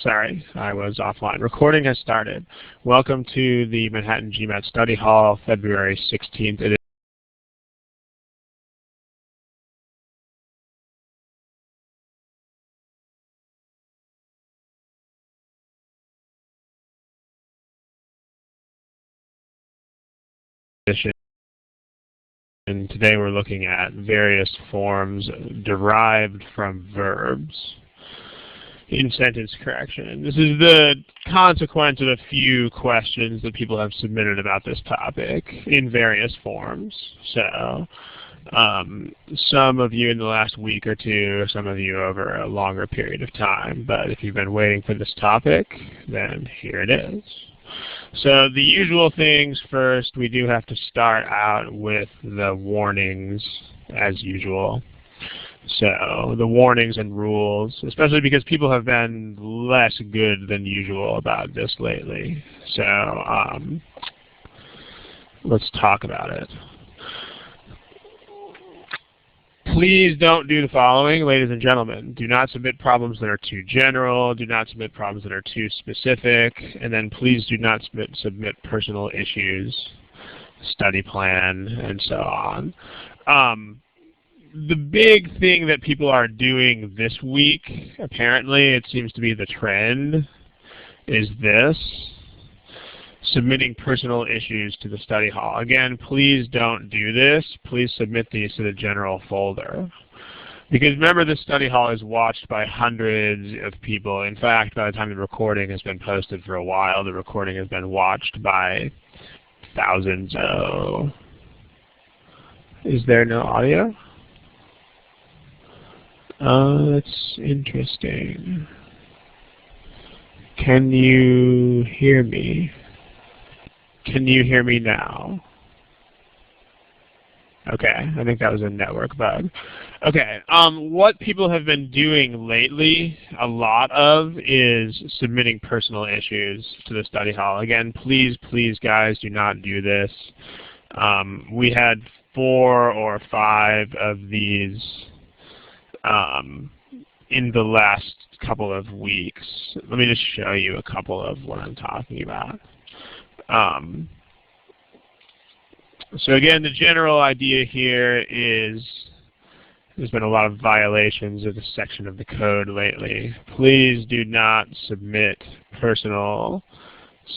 Sorry, I was offline. Recording has started. Welcome to the Manhattan GMAT Study Hall, February 16th edition. And today we're looking at various forms derived from verbs in sentence correction. This is the consequence of a few questions that people have submitted about this topic in various forms. So some of you in the last week or two, some of you over a longer period of time. But if you've been waiting for this topic, then here it is. So the usual things first, we do have to start out with the warnings as usual. So the warnings and rules, especially because people have been less good than usual about this lately. So let's talk about it. Please don't do the following, ladies and gentlemen. Do not submit problems that are too general. Do not submit problems that are too specific. And then please do not submit personal issues, study plan, and so on. The big thing that people are doing this week, apparently it seems to be the trend, is this: submitting personal issues to the study hall. Again, please don't do this. Please submit these to the general folder. Because remember, this study hall is watched by hundreds of people. In fact, by the time the recording has been posted for a while, the recording has been watched by thousands. Oh, is there no audio? That's interesting. Can you hear me? Can you hear me now? Okay, I think that was a network bug. Okay, what people have been doing lately, a lot of, is submitting personal issues to the study hall. Again, please, guys, do not do this. We had 4 or 5 of these in the last couple of weeks. Let me just show you a couple of what I'm talking about. So again, the general idea here is there's been a lot of violations of this section of the code lately. Please do not submit personal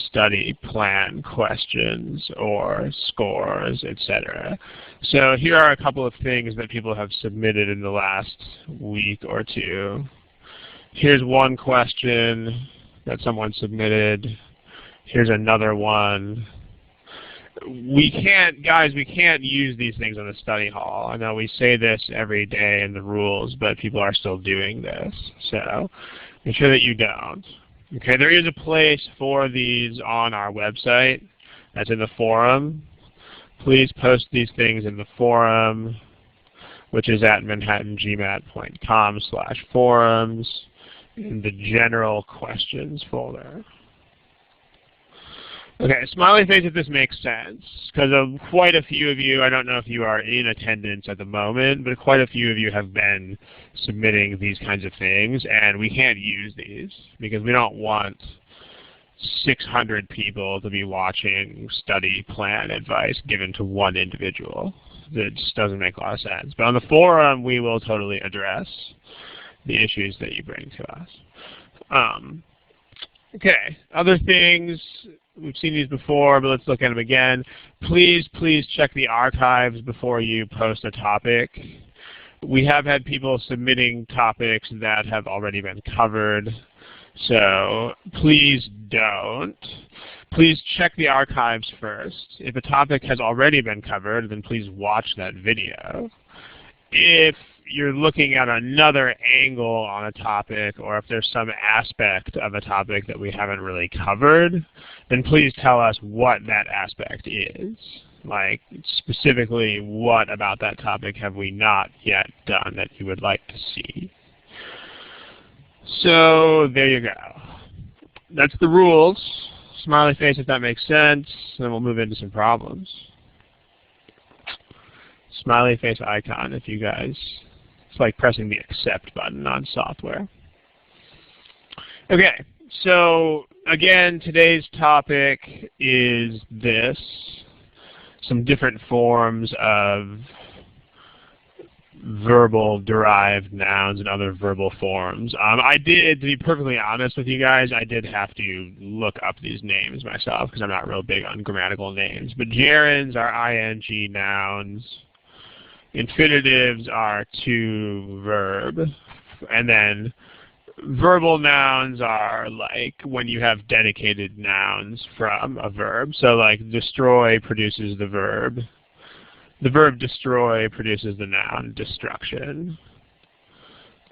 study plan questions or scores, etc. So here are a couple of things that people have submitted in the last week or two. Here's one question that someone submitted. Here's another one. We can't use these things in the study hall. I know we say this every day in the rules, but people are still doing this. So make sure that you don't. Okay, there is a place for these on our website. That's in the forum. Please post these things in the forum, which is at manhattangmat.com/forums in the general questions folder. Okay, smiley face if this makes sense, because quite a few of you, I don't know if you are in attendance at the moment, but quite a few of you have been submitting these kinds of things, and we can't use these because we don't want 600 people to be watching study plan advice given to one individual. That just doesn't make a lot of sense. But on the forum, we will totally address the issues that you bring to us. Okay, other things. We've seen these before, but let's look at them again. Please check the archives before you post a topic. We have had people submitting topics that have already been covered, so please don't. Please check the archives first. If a topic has already been covered, then please watch that video. If you're looking at another angle on a topic, or if there's some aspect of a topic that we haven't really covered, then please tell us what that aspect is. Like, specifically, what about that topic have we not yet done that you would like to see? So, there you go. That's the rules. Smiley face if that makes sense, and then we'll move into some problems. Smiley face icon if you guys. It's like pressing the accept button on software. Okay, So again, today's topic is this, some different forms of verbal derived nouns and other verbal forms. I did, to be perfectly honest with you guys, I did have to look up these names myself because I'm not real big on grammatical names. But gerunds are ing nouns. Infinitives are to verb. And then verbal nouns are like when you have dedicated nouns from a verb. So like destroy produces the verb. The verb destroy produces the noun destruction,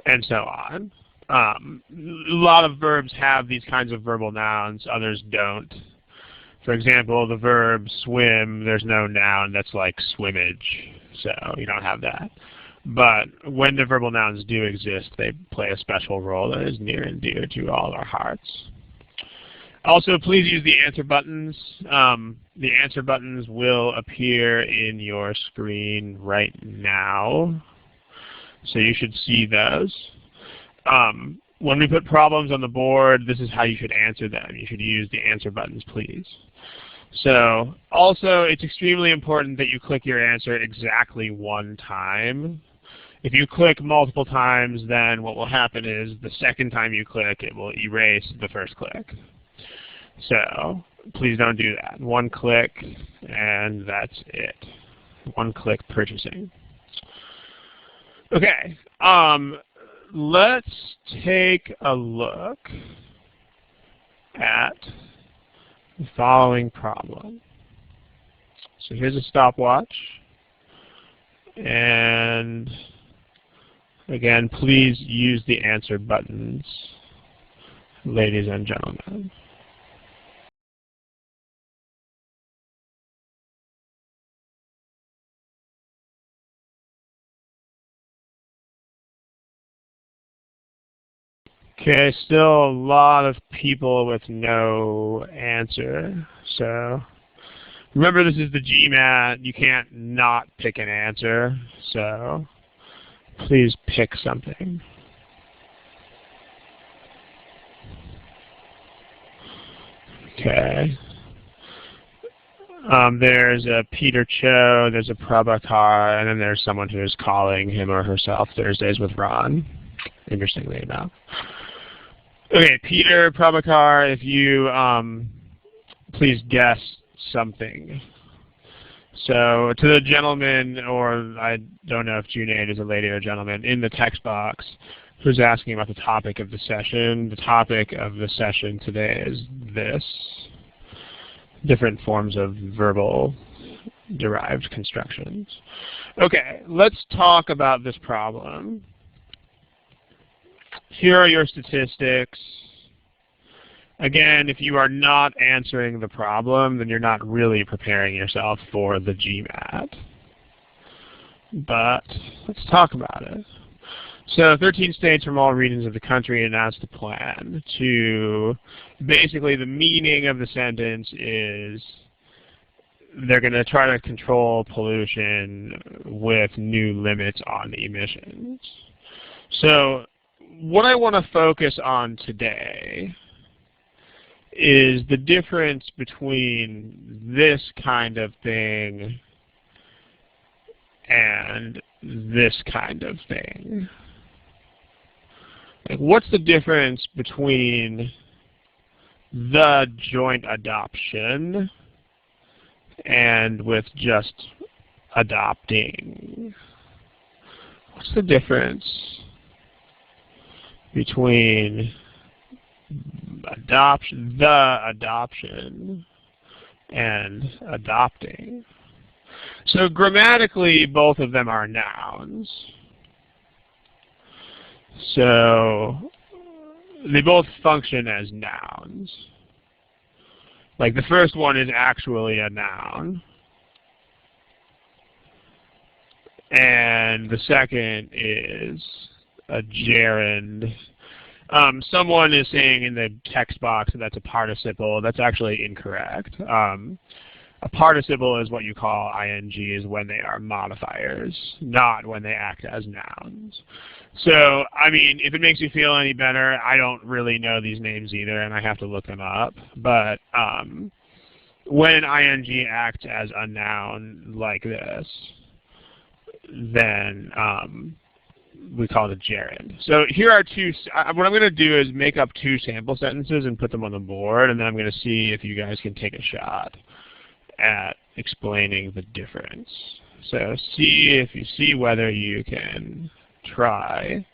and so on. A lot of verbs have these kinds of verbal nouns, others don't. For example, the verb swim, there's no noun that's like swimmage, so you don't have that. But when the verbal nouns do exist, they play a special role that is near and dear to all our hearts. Also, please use the answer buttons. The answer buttons will appear in your screen right now, so you should see those. When we put problems on the board, this is how you should answer them. You should use the answer buttons, please. So, also, it's extremely important that you click your answer exactly one time. If you click multiple times, then what will happen is the second time you click, it will erase the first click. So please don't do that. One click, and that's it. One click purchasing. Okay, let's take a look at the following problem. So here's a stopwatch. And again, please use the answer buttons, ladies and gentlemen. Okay, still a lot of people with no answer. So remember, this is the GMAT. You can't not pick an answer. So please pick something. Okay. There's a Peter Cho, there's a Prabhakar, and then there's someone who is calling him or herself Thursdays with Ron, interestingly enough. Okay, Peter, Prabhakar, if you please guess something. So to the gentleman, or I don't know if Junaid is a lady or a gentleman, in the text box who's asking about the topic of the session. The topic of the session today is this: different forms of verbal derived constructions. Okay, let's talk about this problem. Here are your statistics. Again, if you are not answering the problem, then you're not really preparing yourself for the GMAT. But let's talk about it. So 13 states from all regions of the country announced a plan to, basically the meaning of the sentence is they're going to try to control pollution with new limits on emissions. So what I want to focus on today is the difference between this kind of thing and this kind of thing. Like, what's the difference between the joint adoption and with just adopting? What's the difference between the adoption and adopting? So grammatically, both of them are nouns. So they both function as nouns. Like the first one is actually a noun, and the second is a gerund. Someone is saying in the text box that that's a participle. That's actually incorrect. A participle is what you call INGs when they are modifiers, not when they act as nouns. So, I mean, if it makes you feel any better, I don't really know these names either, and I have to look them up. But when an ing acts as a noun like this, then we call it a gerund. So here are two. What I'm going to do is make up two sample sentences and put them on the board, and then I'm going to see if you guys can take a shot at explaining the difference. So see whether you can try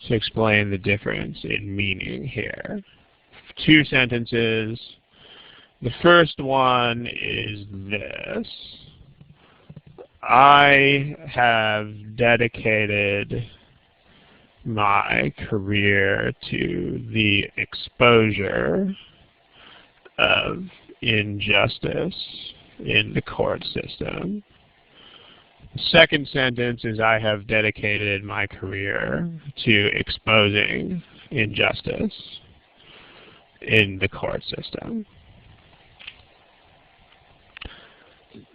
to explain the difference in meaning here. Two sentences. The first one is this. I have dedicated my career to the exposure of injustice in the court system. The second sentence is I have dedicated my career to exposing injustice in the court system.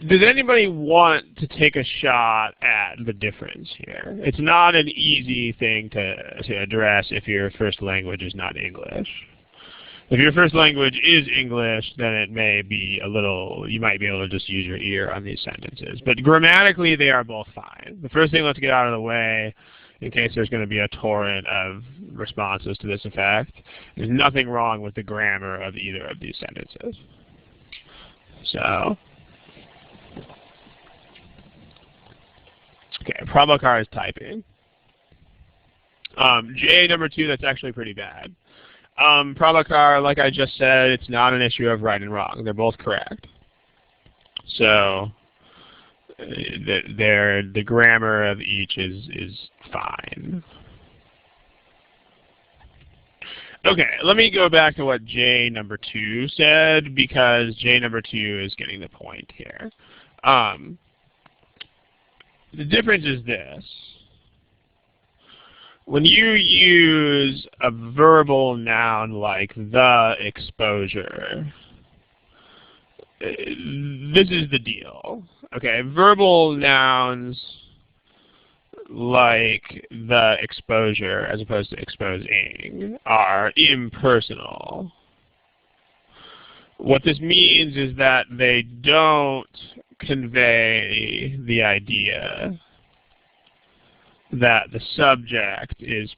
Does anybody want to take a shot at the difference here? It's not an easy thing to address if your first language is not English. If your first language is English, then it may be a little, you might be able to just use your ear on these sentences. But grammatically, they are both fine. The first thing, let's get out of the way, in case there's going to be a torrent of responses to this effect. There's nothing wrong with the grammar of either of these sentences. So, okay, Prabhakar is typing. J number 2, that's actually pretty bad. Prabhakar, like I just said, it's not an issue of right and wrong. They're both correct. So the grammar of each is fine. Okay, let me go back to what J number 2 said, because J number 2 is getting the point here. The difference is this. When you use a verbal noun like the exposure, this is the deal. Okay, verbal nouns like the exposure as opposed to exposing are impersonal. What this means is that they don't convey the idea that the subject is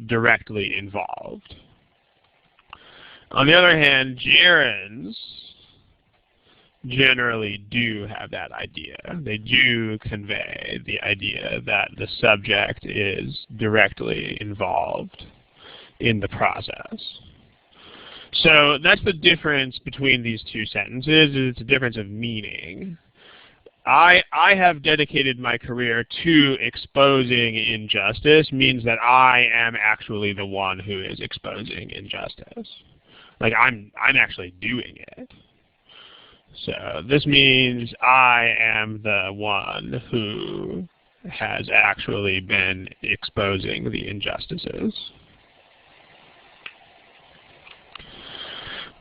directly involved. On the other hand, gerunds generally do have that idea. They do convey the idea that the subject is directly involved in the process. So that's the difference between these two sentences. It's a difference of meaning. I have dedicated my career to exposing injustice means that I am actually the one who is exposing injustice. Like I'm actually doing it. So this means I am the one who has actually been exposing the injustices.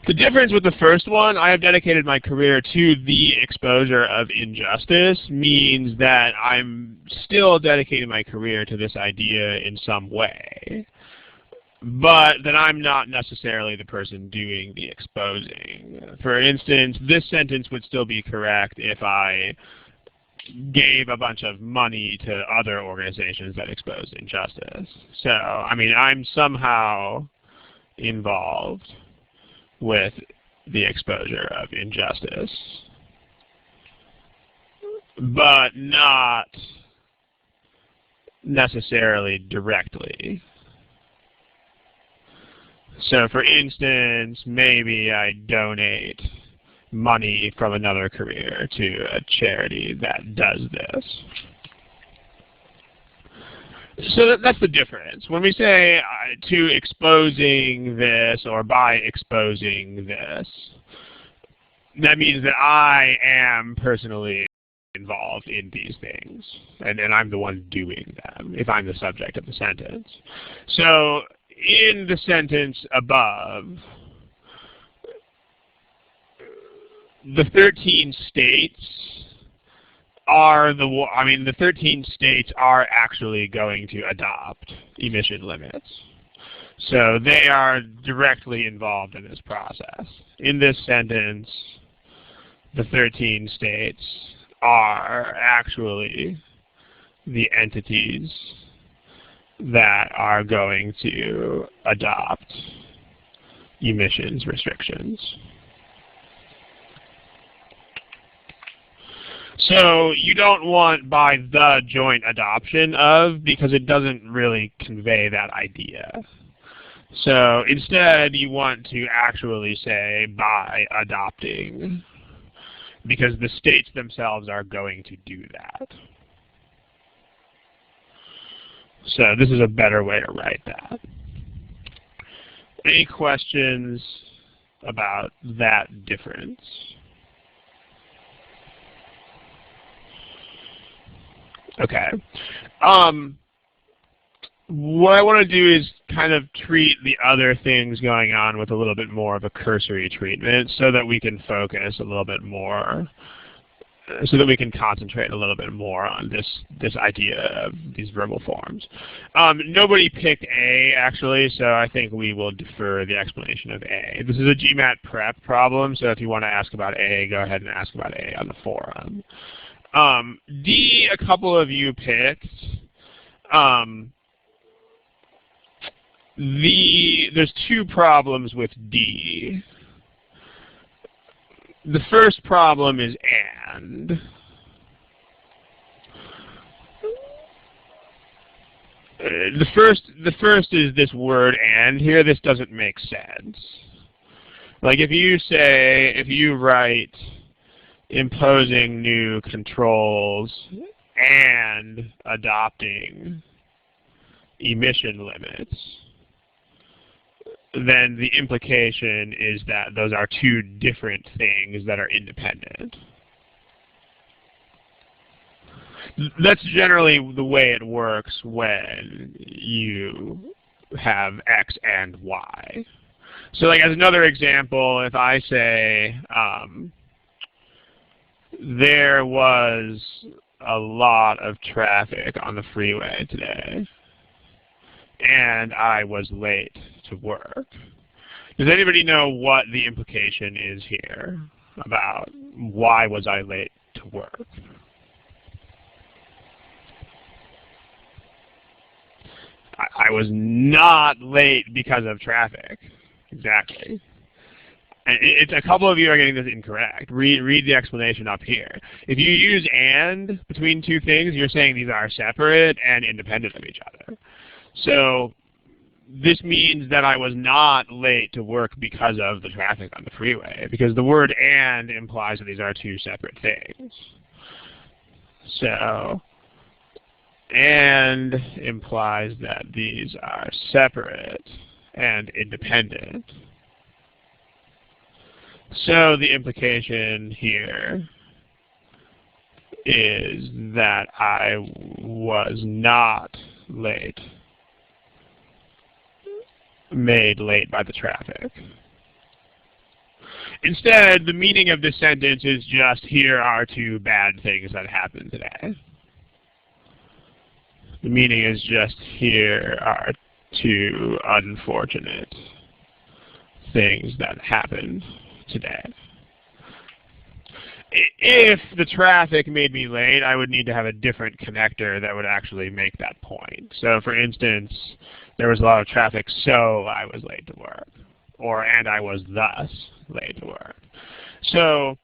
The difference with the first one, I have dedicated my career to the exposure of injustice, means that I'm still dedicating my career to this idea in some way, but that I'm not necessarily the person doing the exposing. For instance, this sentence would still be correct if I gave a bunch of money to other organizations that exposed injustice. So, I mean, I'm somehow involved with the exposure of injustice, but not necessarily directly. So for instance, maybe I donate money from another career to a charity that does this. So that's the difference. When we say to exposing this or by exposing this, that means that I am personally involved in these things, and I'm the one doing them if I'm the subject of the sentence. So in the sentence above, the 13 states are the 13 states are actually going to adopt emission limits. So they are directly involved in this process. In this sentence, the 13 states are actually the entities that are going to adopt emissions restrictions. So you don't want by the joint adoption of, because it doesn't really convey that idea. So instead you want to actually say by adopting, because the states themselves are going to do that. So this is a better way to write that. Any questions about that difference? Okay. What I want to do is kind of treat the other things going on with a little bit more of a cursory treatment so that we can focus a little bit more, so that we can concentrate a little bit more on this idea of these verbal forms. Nobody picked A, actually, so I think we will defer the explanation of A. This is a GMAT prep problem, so if you want to ask about A, go ahead and ask about A on the forum. D, a couple of you picked. There's two problems with D. The first problem is and. The first is this word and here. This doesn't make sense. Like if you write imposing new controls and adopting emission limits, then the implication is that those are two different things that are independent. That's generally the way it works when you have X and Y. So like as another example, if I say there was a lot of traffic on the freeway today, and I was late to work. Does anybody know what the implication is here about why was I late to work? I was not late because of traffic. Exactly. And it's a couple of you are getting this incorrect. Read the explanation up here. If you use and between two things, you're saying these are separate and independent of each other. So this means that I was not late to work because of the traffic on the freeway, because the word and implies that these are two separate things. So and implies that these are separate and independent. So the implication here is that I was not made late by the traffic. Instead, the meaning of this sentence is just, here are two bad things that happened today. The meaning is just, here are two unfortunate things that happened today. If the traffic made me late, I would need to have a different connector that would actually make that point. So for instance, there was a lot of traffic, so I was late to work. And I was thus late to work. So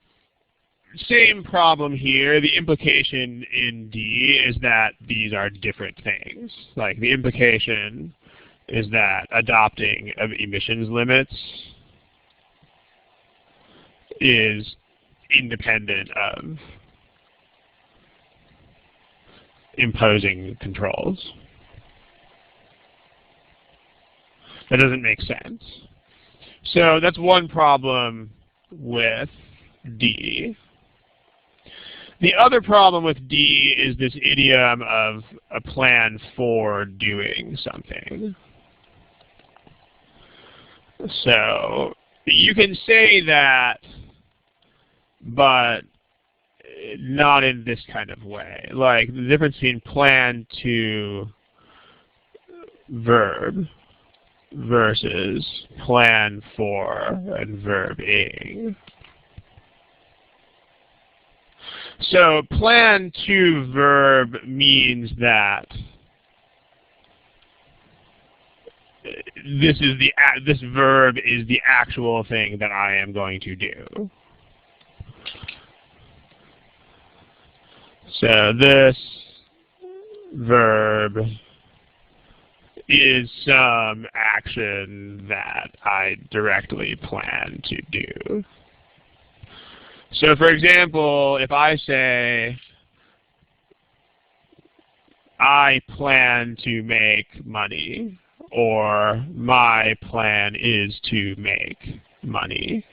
same problem here. The implication in D is that these are different things. Like the implication is that adopting of emissions limits is independent of imposing controls. That doesn't make sense. So that's one problem with D. The other problem with D is this idiom of a plan for doing something. So you can say that but not in this kind of way. Like the difference between plan to verb versus plan for and verb-ing. So plan to verb means that this verb is the actual thing that I am going to do. So this verb is some action that I directly plan to do. So for example, if I say, I plan to make money, or my plan is to make money,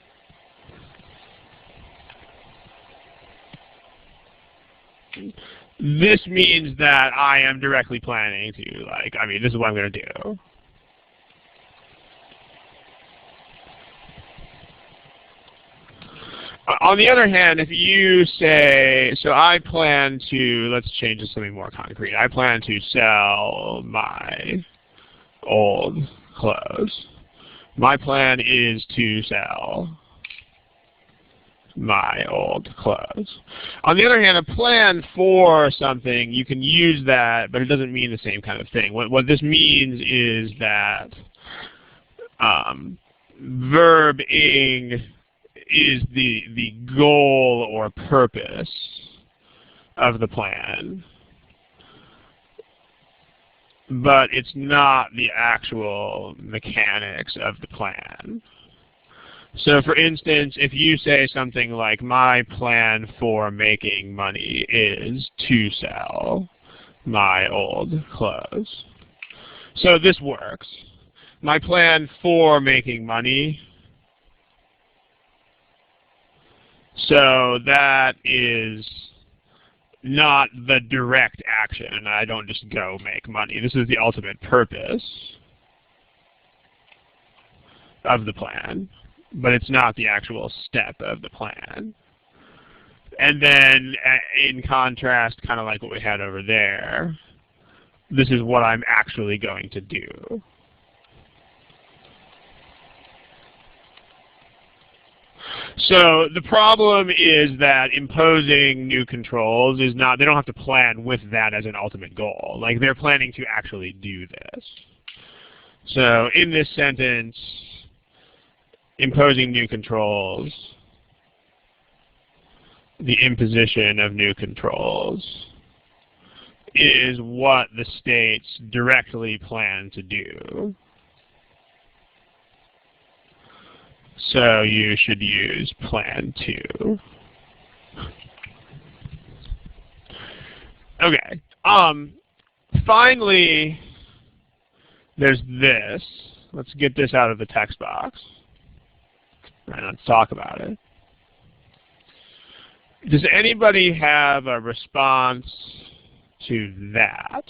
this means that I am directly planning to, this is what I'm going to do. On the other hand, if you say, so I plan to, let's change it to something more concrete. I plan to sell my old clothes. My plan is to sell my old clothes. On the other hand, a plan for something, you can use that, but it doesn't mean the same kind of thing. What this means is that verb-ing is the goal or purpose of the plan, but it's not the actual mechanics of the plan. So for instance, if you say something like, my plan for making money is to sell my old clothes. So this works. My plan for making money, so that is not the direct action. I don't just go make money. This is the ultimate purpose of the plan, but it's not the actual step of the plan. And then in contrast, kind of like what we had over there, this is what I'm actually going to do. So the problem is that imposing new controls is not, they don't have to plan with that as an ultimate goal. Like they're planning to actually do this. So in this sentence, imposing new controls, the imposition of new controls is what the states directly plan to do. So you should use plan to. Okay. Finally, there's this. Let's get this out of the text box. And let's talk about it. Does anybody have a response to that?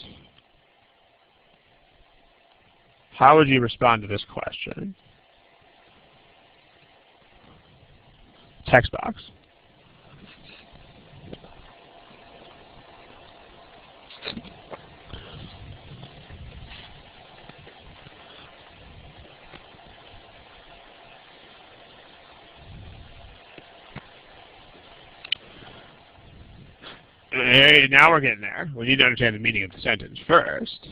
How would you respond to this question? Text box. Hey, now we're getting there. We need to understand the meaning of the sentence first.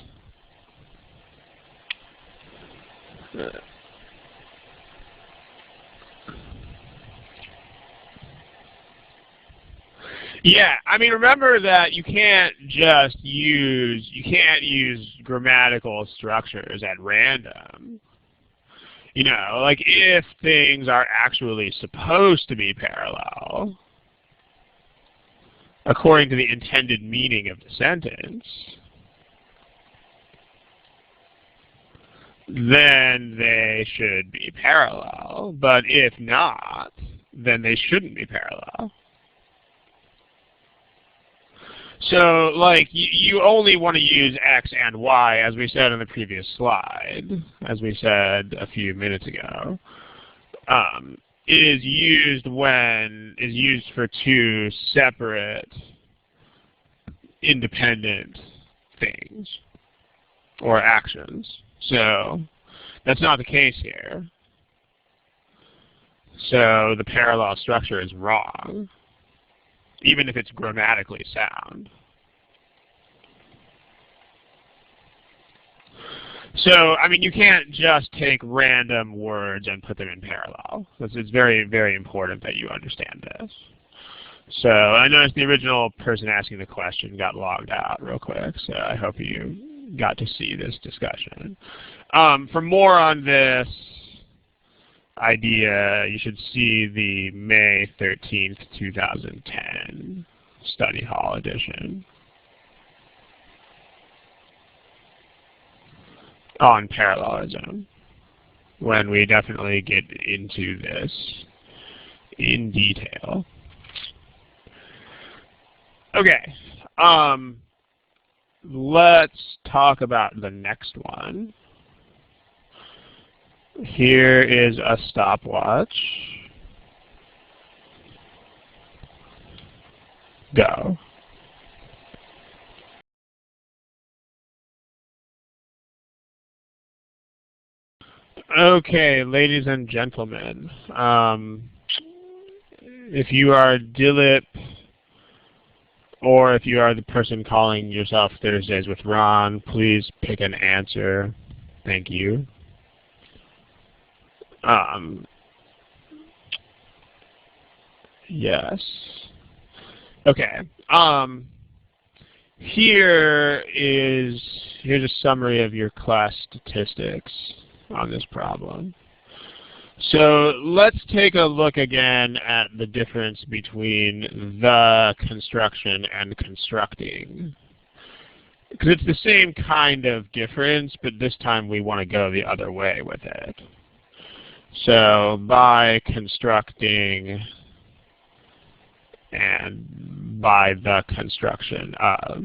Yeah, I mean, remember that you can't use grammatical structures at random. You know, like if things are actually supposed to be parallel, according to the intended meaning of the sentence, then they should be parallel. But if not, then they shouldn't be parallel. So, like, you only want to use X and Y, as we said in the previous slide, as we said a few minutes ago. is used for two separate independent things or actions. So that's not the case here. So the parallel structure is wrong, even if it's grammatically sound. So, I mean, you can't just take random words and put them in parallel. It's very, very important that you understand this. So I noticed the original person asking the question got logged out real quick, so I hope you got to see this discussion. For more on this idea, you should see the May 13th, 2010 Study Hall edition on parallelism, when we definitely get into this in detail. Okay, let's talk about the next one. Here is a stopwatch. Go. Okay, ladies and gentlemen, if you are Dilip, or if you are the person calling yourself Thursdays with Ron, please pick an answer. Thank you. Yes. Okay. Here's a summary of your class statistics on this problem. So let's take a look again at the difference between the construction and constructing. Because it's the same kind of difference, but this time we want to go the other way with it. So by constructing and by the construction of.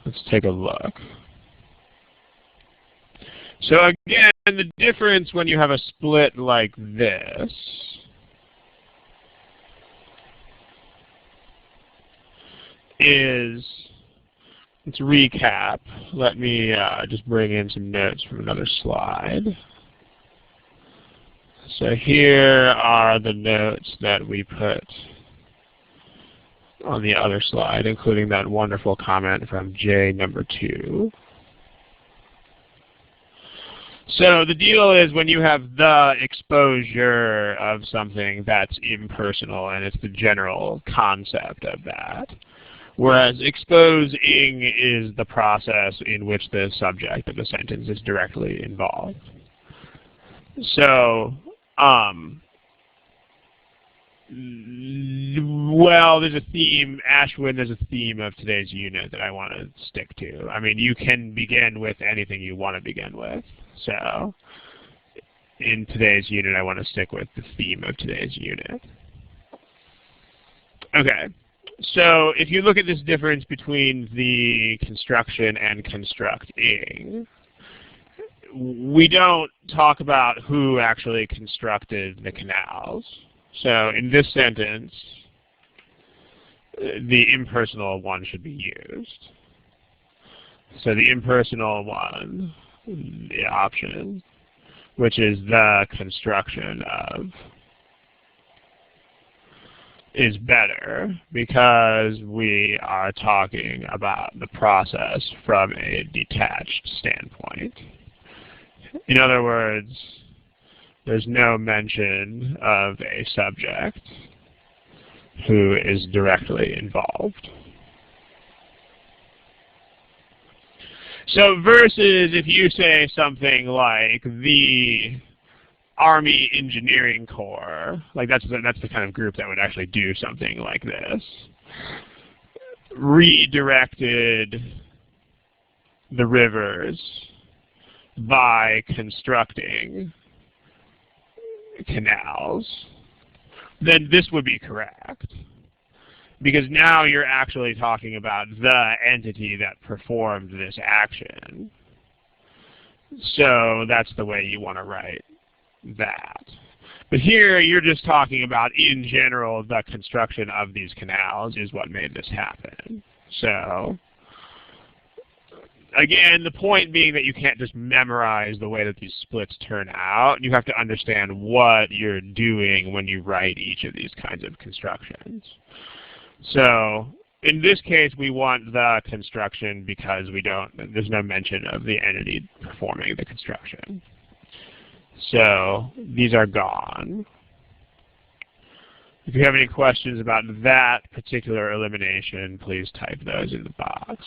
Let's take a look. So again, the difference when you have a split like this is, let's recap. Let me just bring in some notes from another slide. So here are the notes that we put on the other slide, including that wonderful comment from J number 2. So the deal is when you have the exposure of something, that's impersonal, and it's the general concept of that. Whereas exposing is the process in which the subject of the sentence is directly involved. So, well, there's a theme, Ashwin, there's a theme of today's unit that I want to stick to. I mean, you can begin with anything you want to begin with. So, in today's unit, I want to stick with the theme of today's unit. Okay, so if you look at this difference between the construction and constructing, we don't talk about who actually constructed the canals. So in this sentence, the impersonal one should be used. So the impersonal one, the option, which is the construction of, is better because we are talking about the process from a detached standpoint. In other words, there's no mention of a subject who is directly involved. So versus if you say something like the Army Engineering Corps, like that's the kind of group that would actually do something like this, redirected the rivers by constructing canals, then this would be correct. Because now you're actually talking about the entity that performed this action. So that's the way you want to write that. But here, you're just talking about, in general, the construction of these canals is what made this happen. So, again, the point being that you can't just memorize the way that these splits turn out. You have to understand what you're doing when you write each of these kinds of constructions. So, in this case, we want the construction because there's no mention of the entity performing the construction. So these are gone. If you have any questions about that particular elimination, please type those in the box.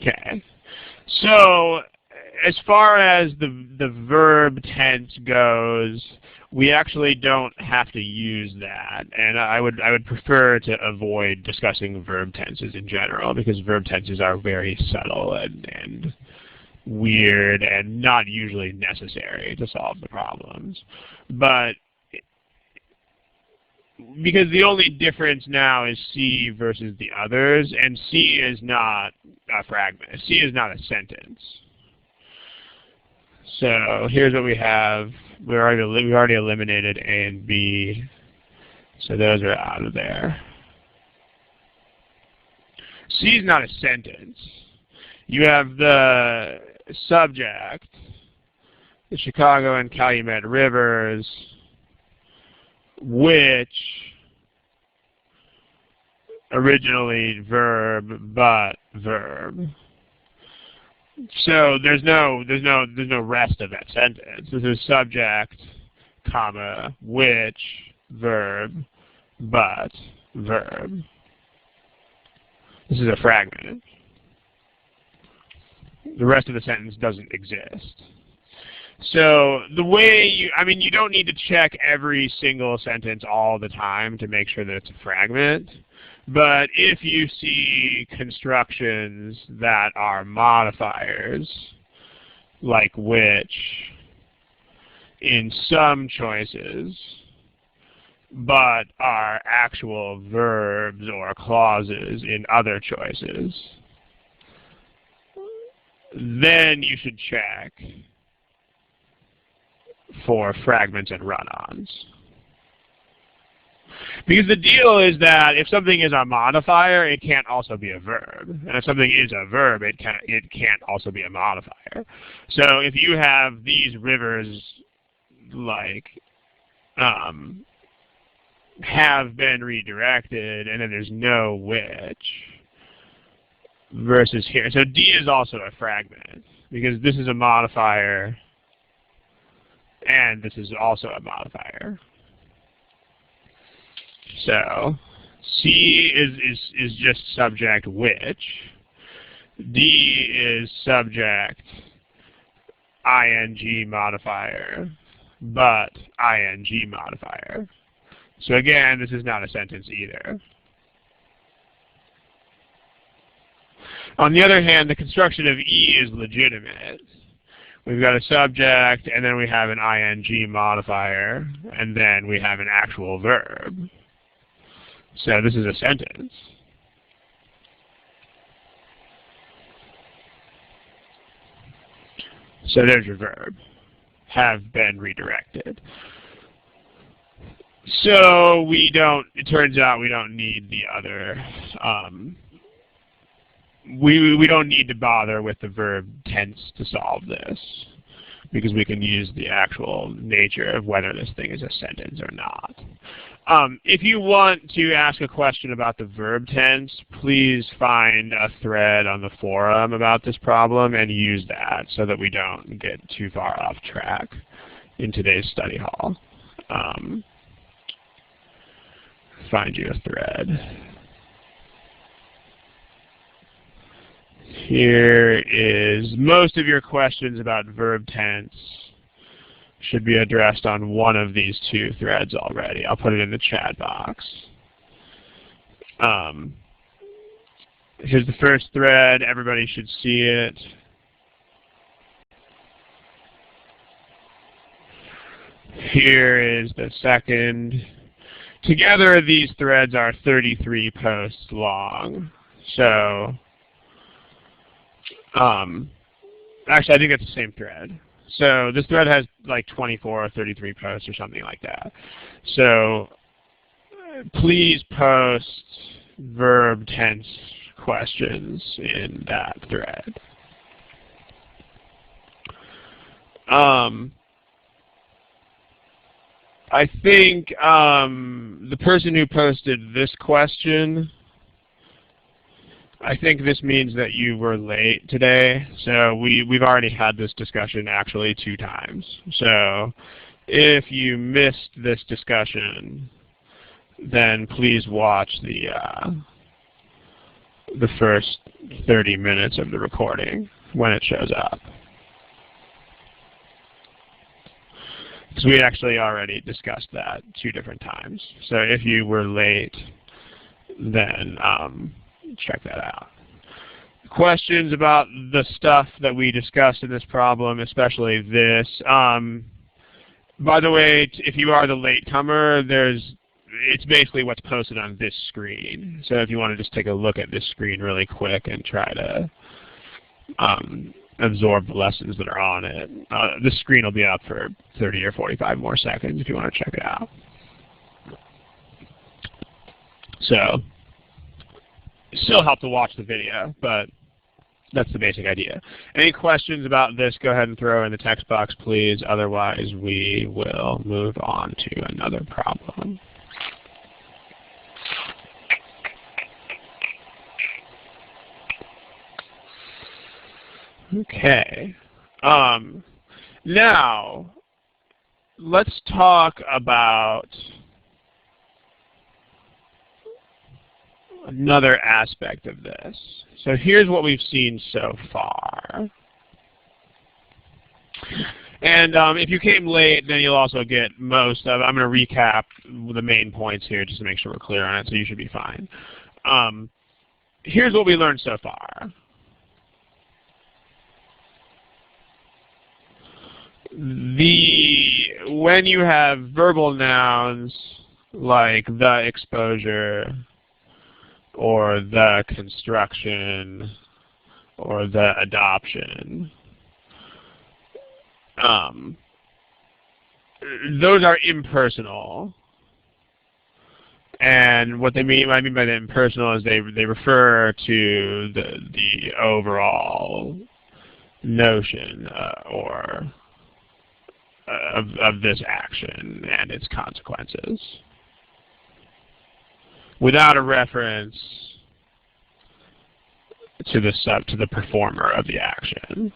Okay. So as far as the verb tense goes, we actually don't have to use that, and I would prefer to avoid discussing verb tenses in general because verb tenses are very subtle and weird and not usually necessary to solve the problems. But because the only difference now is C versus the others, and C is not a fragment. C is not a sentence. So here's what we have. We've already eliminated A and B, so those are out of there. C is not a sentence. You have the subject, the Chicago and Calumet Rivers, which originally verb but verb. So there's no rest of that sentence. This is subject, comma, which verb but verb. This is a fragment. The rest of the sentence doesn't exist. So the way you don't need to check every single sentence all the time to make sure that it's a fragment. But if you see constructions that are modifiers, like which, in some choices, but are actual verbs or clauses in other choices, then you should check for fragments and run-ons. Because the deal is that if something is a modifier, it can't also be a verb. And if something is a verb, it can't also be a modifier. So if you have these rivers, like, have been redirected, and then there's no which, versus here. So D is also a fragment, because this is a modifier, and this is also a modifier. So C is just subject which. D is subject ing modifier, but ing modifier. So again, this is not a sentence either. On the other hand, the construction of E is legitimate. We've got a subject, and then we have an ing modifier, and then we have an actual verb. So this is a sentence. So there's your verb. Have been redirected. So it turns out we don't need the other, we don't need to bother with the verb tense to solve this, because we can use the actual nature of whether this thing is a sentence or not. If you want to ask a question about the verb tense, please find a thread on the forum about this problem and use that so that we don't get too far off track in today's study hall. Find you a thread. Here is most of your questions about verb tense should be addressed on one of these two threads already. I'll put it in the chat box. Here's the first thread. Everybody should see it. Here is the second. Together, these threads are 33 posts long. So, actually, I think it's the same thread. So this thread has like 24 or 33 posts or something like that. So please post verb tense questions in that thread. I think the person who posted this question, I think this means that you were late today. So we've already had this discussion actually 2 times. So if you missed this discussion, then please watch the first 30 minutes of the recording when it shows up. Because we actually already discussed that 2 different times. So if you were late, then check that out. Questions about the stuff that we discussed in this problem, especially this. By the way, if you are the latecomer, it's basically what's posted on this screen. So if you want to just take a look at this screen really quick and try to absorb the lessons that are on it, this screen will be up for 30 or 45 more seconds if you want to check it out. So still help to watch the video, but that's the basic idea. Any questions about this, go ahead and throw in the text box, please. Otherwise, we will move on to another problem. Okay. Now, let's talk about another aspect of this. So here's what we've seen so far. And if you came late, then you'll also get most of it. I'm going to recap the main points here just to make sure we're clear on it, so you should be fine. Here's what we learned so far. When you have verbal nouns like the exposure or the construction or the adoption, those are impersonal. And what I mean by the impersonal is they refer to the overall notion of this action and its consequences, without a reference to the performer of the action.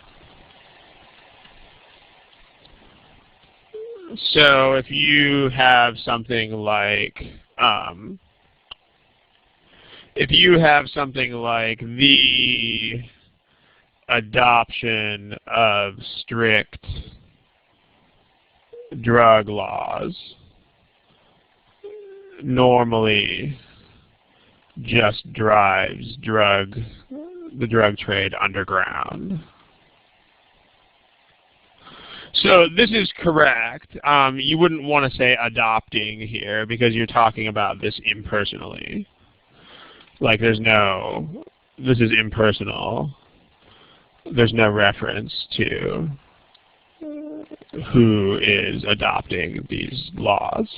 So if you have something like the adoption of strict drug laws normally just drives the drug trade underground. So this is correct. You wouldn't want to say adopting here because you're talking about this impersonally. Like this is impersonal. There's no reference to who is adopting these laws.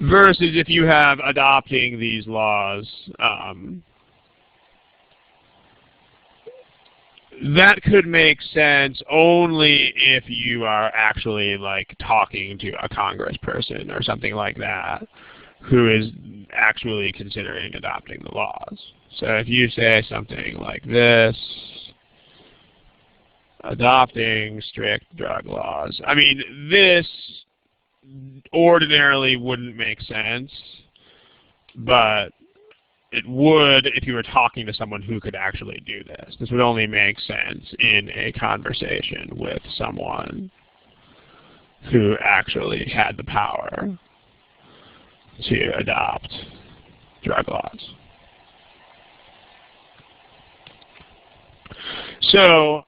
Versus if you have adopting these laws, that could make sense only if you are actually like talking to a congressperson or something like that who is actually considering adopting the laws. So if you say something like this, adopting strict drug laws, I mean, this ordinarily wouldn't make sense, but it would if you were talking to someone who could actually do this. This would only make sense in a conversation with someone who actually had the power to adopt drug laws. So,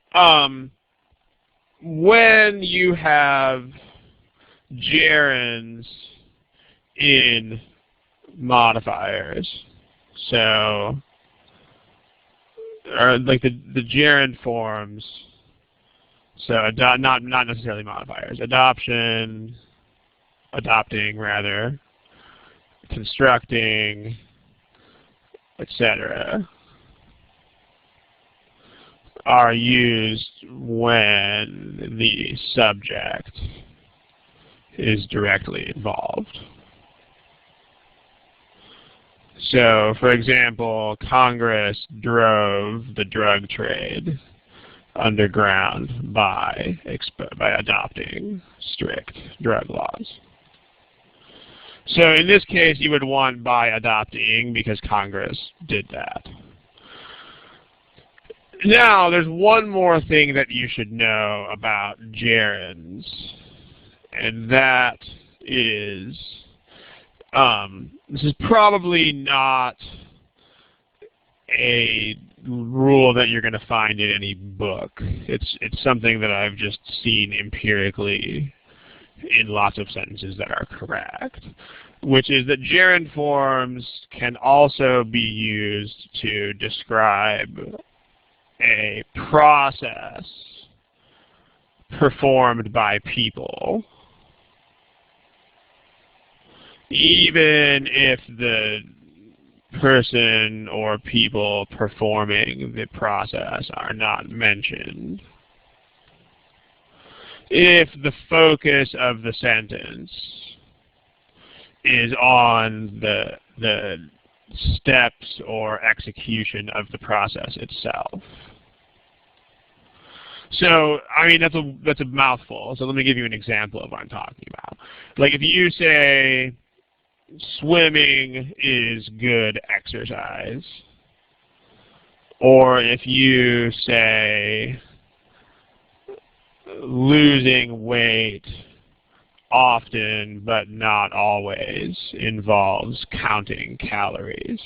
when you have gerunds in modifiers, so, or like the gerund forms So not necessarily modifiers. Adoption, adopting rather, constructing, etc. are used when the subject is directly involved. So, for example, Congress drove the drug trade underground by adopting strict drug laws. So in this case, you would want by adopting because Congress did that. Now, there's one more thing that you should know about gerunds, and that is, this is probably not a rule that you're going to find in any book. It's something that I've just seen empirically in lots of sentences that are correct, which is that gerund forms can also be used to describe a process performed by people, even if the person or people performing the process are not mentioned. If the focus of the sentence is on the steps or execution of the process itself. So, I mean, that's a mouthful. So let me give you an example of what I'm talking about. Like if you say, swimming is good exercise, or if you say, losing weight often but not always involves counting calories.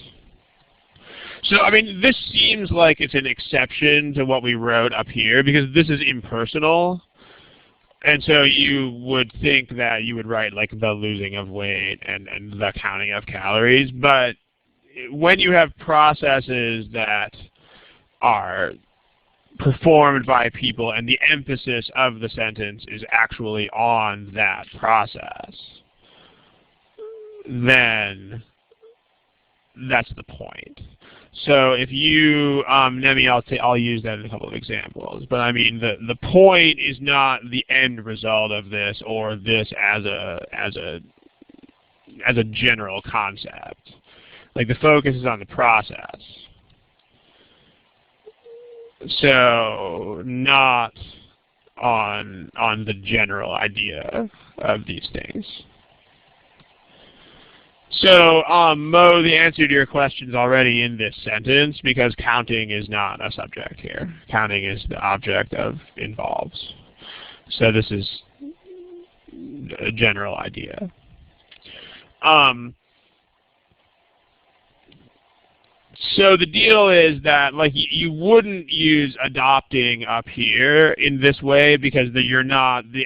So, I mean, this seems like it's an exception to what we wrote up here because this is impersonal. And so you would think that you would write like the losing of weight and the counting of calories. But when you have processes that are performed by people and the emphasis of the sentence is actually on that process, then that's the point. So if you, Nemi, I'll use that in a couple of examples. But I mean, the point is not the end result of this or this as a general concept. Like the focus is on the process. So not on the general idea of these things. So, Mo, the answer to your question is already in this sentence because counting is not a subject here. Counting is the object of involves. So this is a general idea. So the deal is that like you wouldn't use adopting up here in this way because you're not the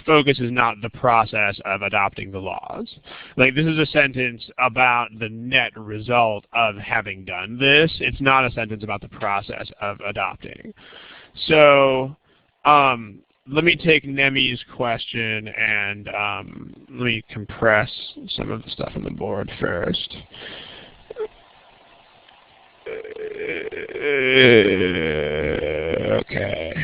focus is not the process of adopting the laws. Like this is a sentence about the net result of having done this. It's not a sentence about the process of adopting. So let me take Nemi's question and let me compress some of the stuff on the board first. Okay.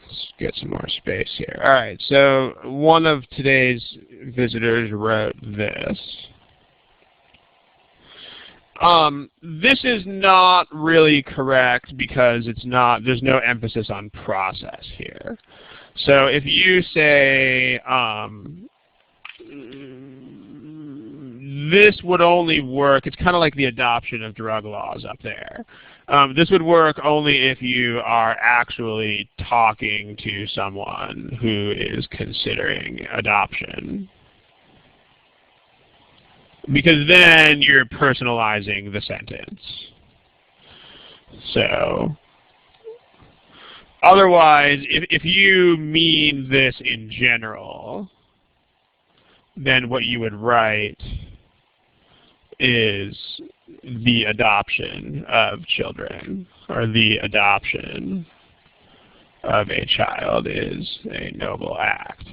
Let's get some more space here. All right, so one of today's visitors wrote this. This is not really correct because there's no emphasis on process here. So if you say, this would only work, it's kind of like the adoption of drug laws up there. This would work only if you are actually talking to someone who is considering adoption. Because then you're personalizing the sentence. So, otherwise, if you mean this in general, then what you would write is the adoption of children, or the adoption of a child is a noble act.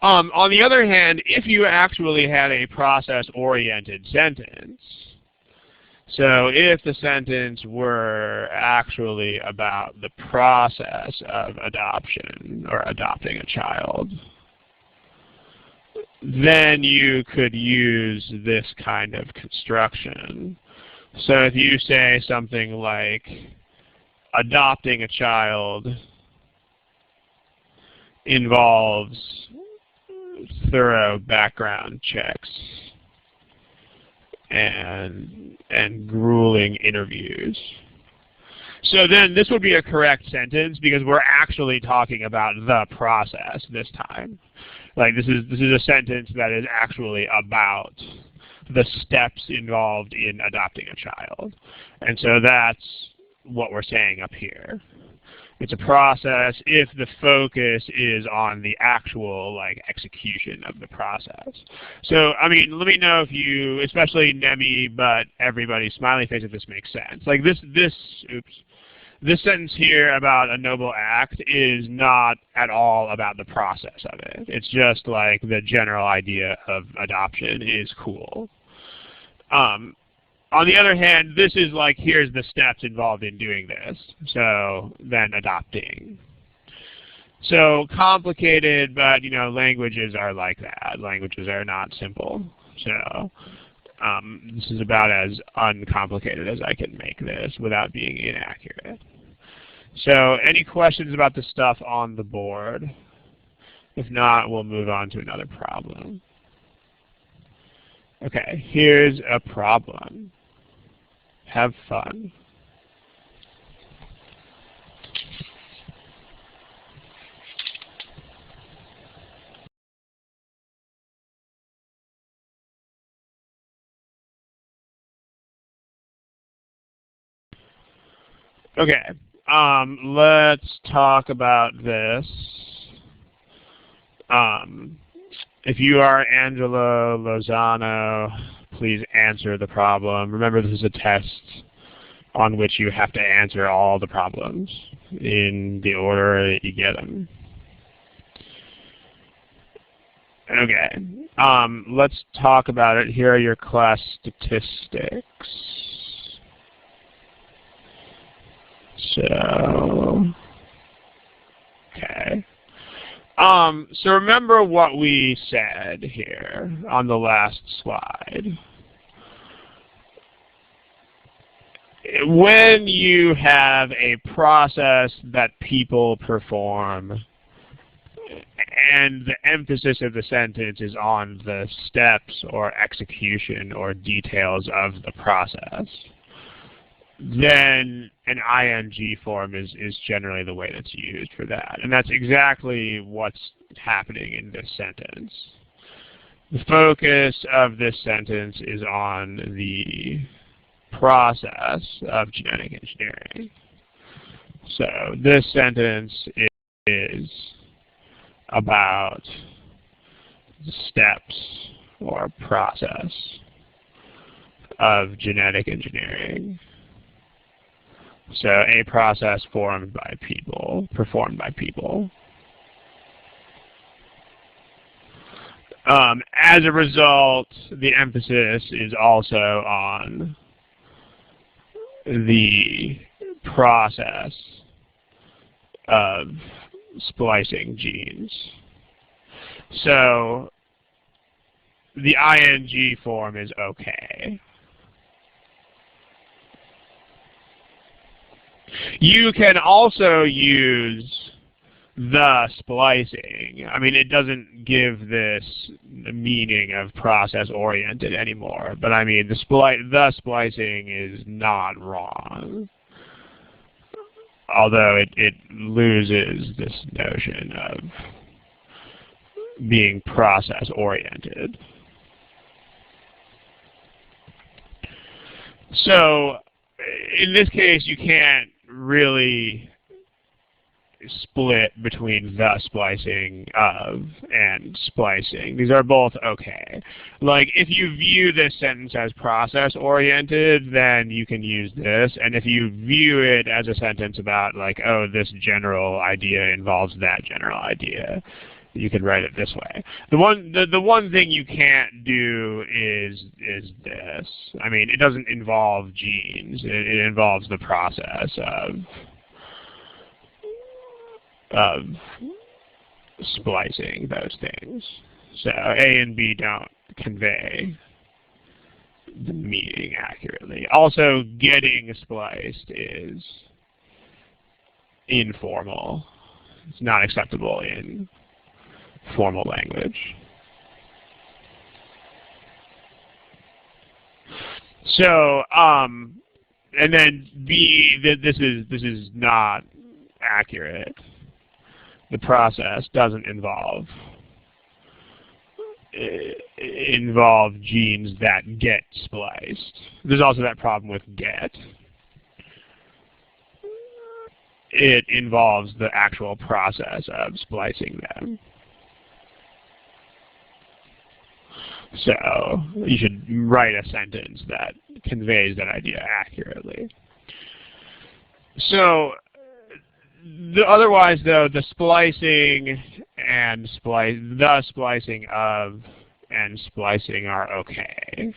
On the other hand, if you actually had a process-oriented sentence, so if the sentence were actually about the process of adoption or adopting a child, then you could use this kind of construction. So if you say something like, adopting a child involves thorough background checks and grueling interviews. So then this would be a correct sentence because we're actually talking about the process this time. Like this is a sentence that is actually about the steps involved in adopting a child. And so that's what we're saying up here. It's a process if the focus is on the actual execution of the process. So I mean, let me know if you, especially Nemi, but everybody, smiley face, if this makes sense. Like this sentence here about a noble act is not at all about the process of it. It's just like the general idea of adoption is cool. On the other hand, this is like, here's the steps involved in doing this. So then adopting. So complicated, but languages are like that. Languages are not simple. So this is about as uncomplicated as I can make this without being inaccurate. So any questions about the stuff on the board? If not, we'll move on to another problem. Okay, here's a problem. Have fun. Okay, let's talk about this. If you are Angelo Lozano, please answer the problem. Remember, this is a test on which you have to answer all the problems in the order that you get them. Okay, let's talk about it. Here are your class statistics. So, okay. So remember what we said here on the last slide. When you have a process that people perform, and the emphasis of the sentence is on the steps or execution or details of the process, then an ing form is generally the way that's used for that. And that's exactly what's happening in this sentence. The focus of this sentence is on the process of genetic engineering. So this sentence is about the steps or process of genetic engineering. So a process performed by people. As a result, the emphasis is also on the process of splicing genes. So the ing form is okay. You can also use the splicing. I mean, it doesn't give this the meaning of process-oriented anymore, but I mean, the splicing is not wrong, although it loses this notion of being process-oriented. So in this case, you can't really split between the splicing of and splicing. These are both okay. Like, if you view this sentence as process-oriented, then you can use this. And if you view it as a sentence about, like, oh, this general idea involves that general idea, you can write it this way. The one thing you can't do is this. I mean, it doesn't involve genes. It involves the process of splicing those things. So A and B don't convey the meaning accurately. Also, getting spliced is informal. It's not acceptable in formal language. So, and then B, this is not accurate. The process doesn't involve genes that get spliced. There's also that problem with get. It involves the actual process of splicing them. So you should write a sentence that conveys that idea accurately. So otherwise, though, the splicing and the splicing of and splicing are okay.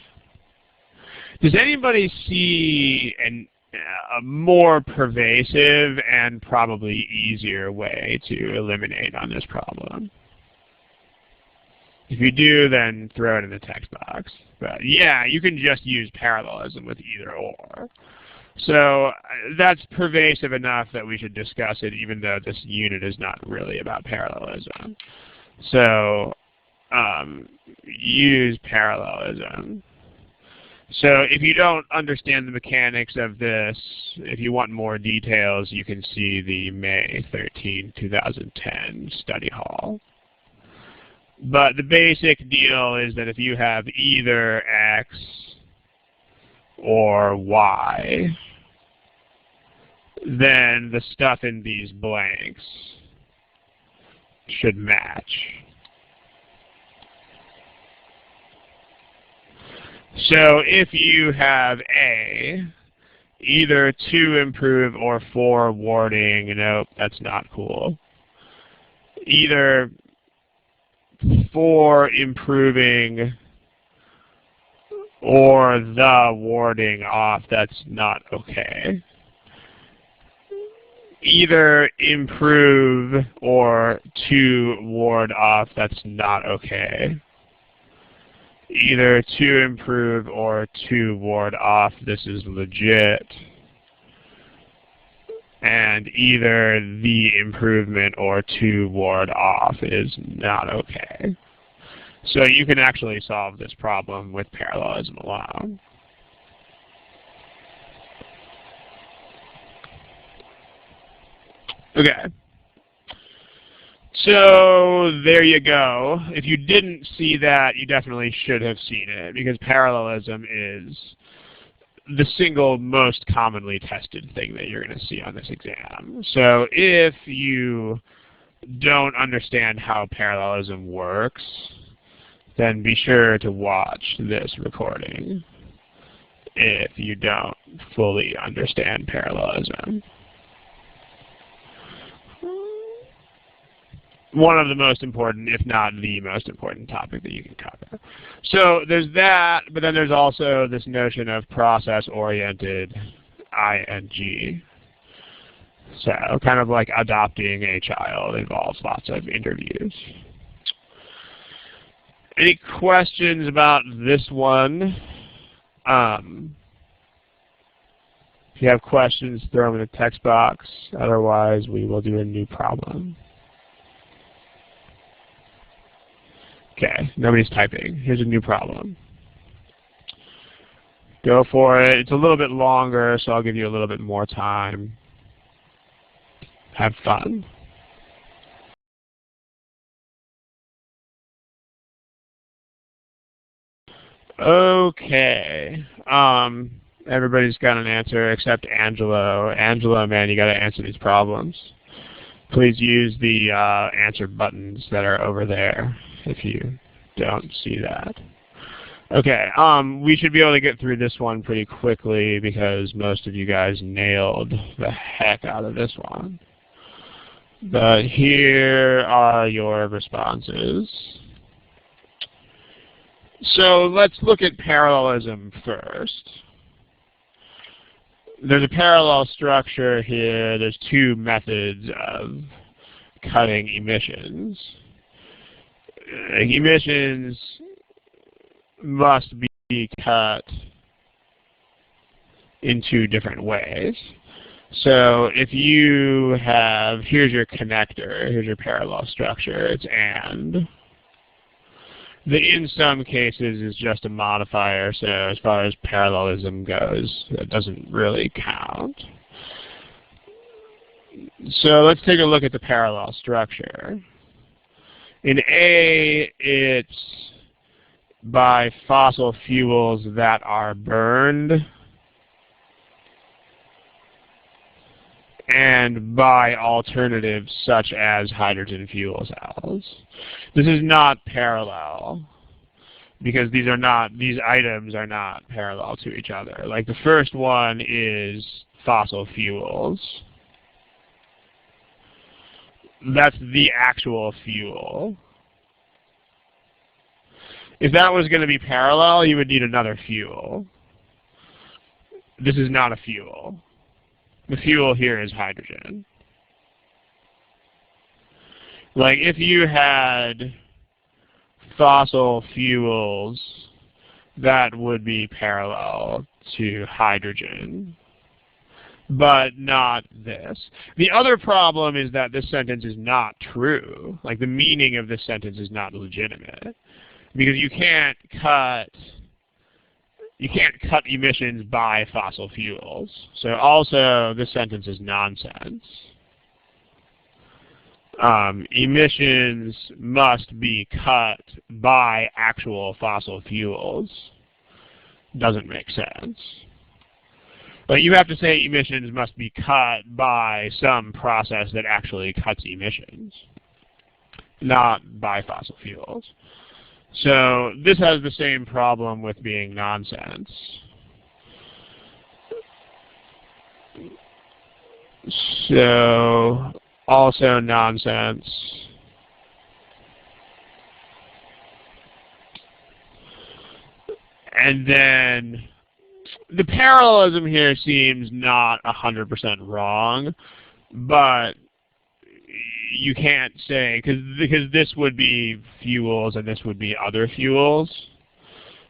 Does anybody see a more pervasive and probably easier way to eliminate on this problem? If you do, then throw it in the text box. But yeah, you can just use parallelism with either or. So that's pervasive enough that we should discuss it, even though this unit is not really about parallelism. So use parallelism. So if you don't understand the mechanics of this, if you want more details, you can see the May 13, 2010 study hall. But the basic deal is that if you have either X or Y, then the stuff in these blanks should match. So if you have A, either to improve or for warding, nope, that's not cool. Either for improving or the warding off, that's not okay. Either improve or to ward off, that's not okay. Either to improve or to ward off, this is legit. And either the improvement or to ward off is not okay. So you can actually solve this problem with parallelism alone. Okay. So there you go. If you didn't see that, you definitely should have seen it, because parallelism is the single most commonly tested thing that you're going to see on this exam. So if you don't understand how parallelism works, then be sure to watch this recording if you don't fully understand parallelism. One of the most important, if not the most important topic that you can cover. So there's that, but then there's also this notion of process-oriented ing. So kind of like adopting a child involves lots of interviews. Any questions about this one? If you have questions, throw them in the text box. Otherwise, we will do a new problem. Okay, nobody's typing. Here's a new problem. Go for it. It's a little bit longer, so I'll give you a little bit more time. Have fun. Okay. Everybody's got an answer except Angelo. Angelo, man, you got to answer these problems. Please use the answer buttons that are over there if you don't see that. Okay, we should be able to get through this one pretty quickly because most of you guys nailed the heck out of this one. But here are your responses. So let's look at parallelism first. There's a parallel structure here. There's two methods of cutting emissions. Emissions must be cut in two different ways. So if you have, here's your connector, here's your parallel structure, it's AND. The in some cases is just a modifier, so as far as parallelism goes, that doesn't really count. So let's take a look at the parallel structure. In A, it's by fossil fuels that are burned, and by alternatives such as hydrogen fuel cells. This is not parallel because these items are not parallel to each other. Like the first one is fossil fuels. That's the actual fuel. If that was going to be parallel, you would need another fuel. This is not a fuel. The fuel here is hydrogen. Like if you had fossil fuels, that would be parallel to hydrogen, but not this. The other problem is that this sentence is not true. Like the meaning of this sentence is not legitimate because you can't cut emissions by fossil fuels. So also, this sentence is nonsense. Emissions must be cut by actual fossil fuels. Doesn't make sense. But you have to say emissions must be cut by some process that actually cuts emissions, not by fossil fuels. So this has the same problem with being nonsense. So also nonsense. And then the parallelism here seems not 100% wrong, but you can't say, because this would be fuels and this would be other fuels,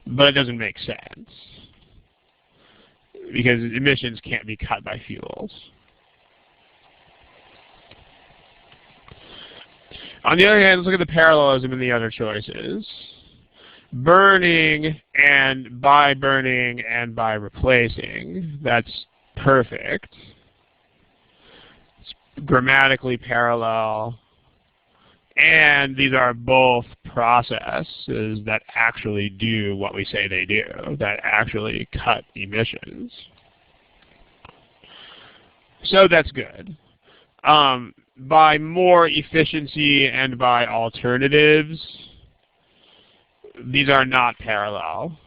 but it doesn't make sense because emissions can't be cut by fuels. On the other hand, let's look at the parallelism in the other choices. Burning and by replacing, that's perfect. Grammatically parallel, and these are both processes that actually do what we say they do, that actually cut emissions. So that's good. By more efficiency and by alternatives, these are not parallel.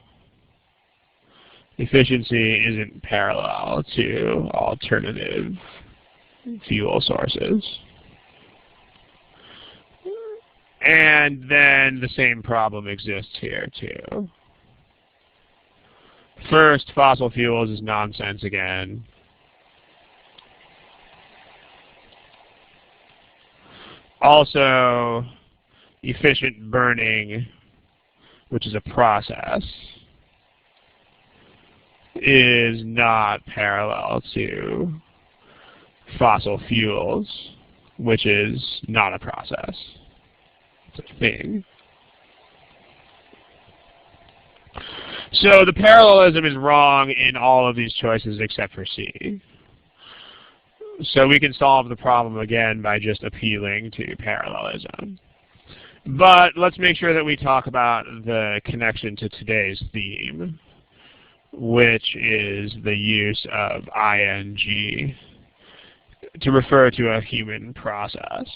Efficiency isn't parallel to alternative fuel sources. And then the same problem exists here too. First, fossil fuels is nonsense again. Also, efficient burning, which is a process, is not parallel to fossil fuels, which is not a process. It's a thing. So the parallelism is wrong in all of these choices except for C. So we can solve the problem again by just appealing to parallelism. But let's make sure that we talk about the connection to today's theme, which is the use of ing to refer to a human process.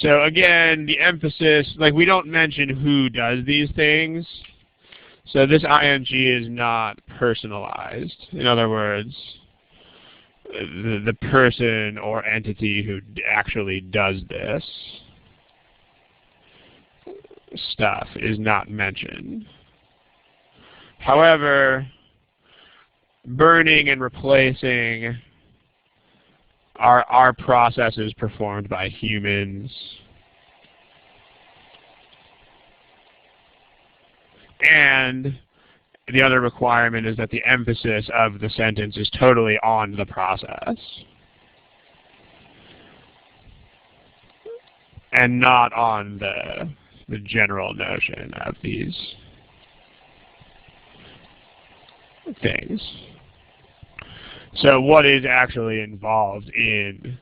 So again, the emphasis, like we don't mention who does these things. So this ing is not personalized. In other words, the person or entity who actually does this stuff is not mentioned. However, burning and replacing are processes performed by humans. And the other requirement is that the emphasis of the sentence is totally on the process and not on the general notion of these things. So what is actually involved in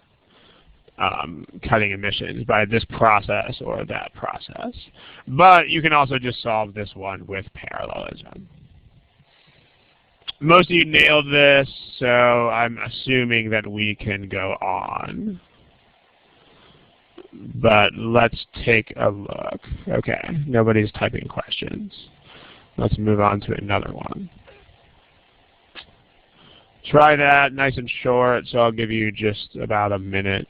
cutting emissions by this process or that process? But you can also just solve this one with parallelism. Most of you nailed this, so I'm assuming that we can go on. But let's take a look. Okay, nobody's typing questions. Let's move on to another one. Try that, nice and short, so I'll give you just about a minute.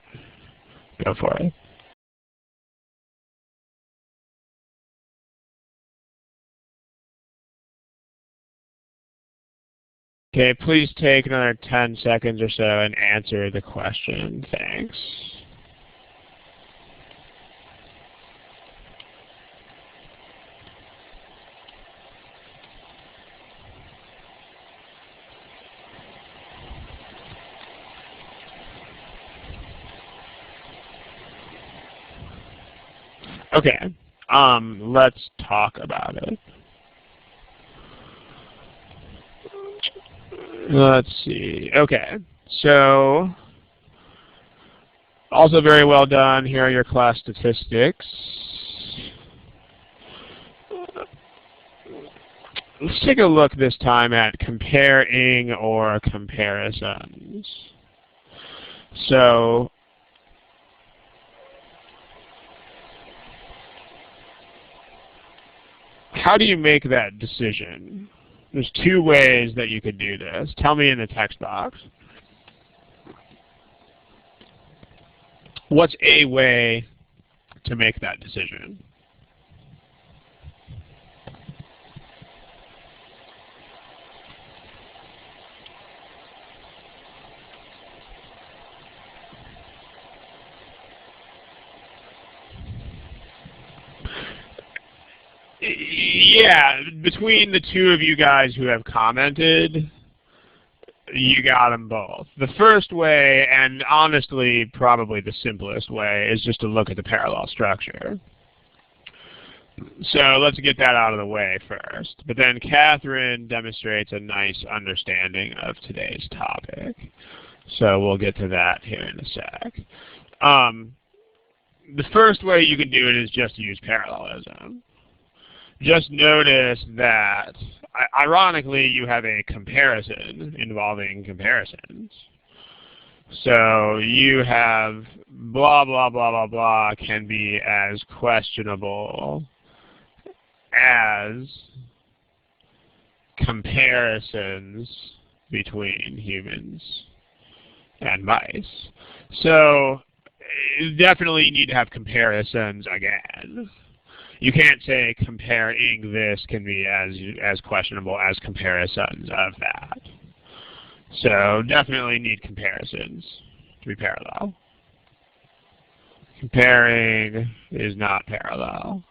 Go for it. Okay, please take another 10 seconds or so and answer the question. Thanks. Okay, let's talk about it. Let's see. Okay, so also very well done. Here are your class statistics. Let's take a look this time at comparing or comparisons. So how do you make that decision? There's two ways that you could do this. Tell me in the text box. What's a way to make that decision? Yeah, between the two of you guys who have commented, you got them both. The first way, and honestly probably the simplest way, is just to look at the parallel structure. So let's get that out of the way first. But then Catherine demonstrates a nice understanding of today's topic. So we'll get to that here in a sec. The first way you can do it is just use parallelism. Just notice that, ironically, you have a comparison involving comparisons. So you have blah, blah, blah, blah, blah can be as questionable as comparisons between humans and mice. So definitely you need to have comparisons again. You can't say comparing this can be as questionable as comparisons of that. So definitely need comparisons to be parallel. Comparing is not parallel.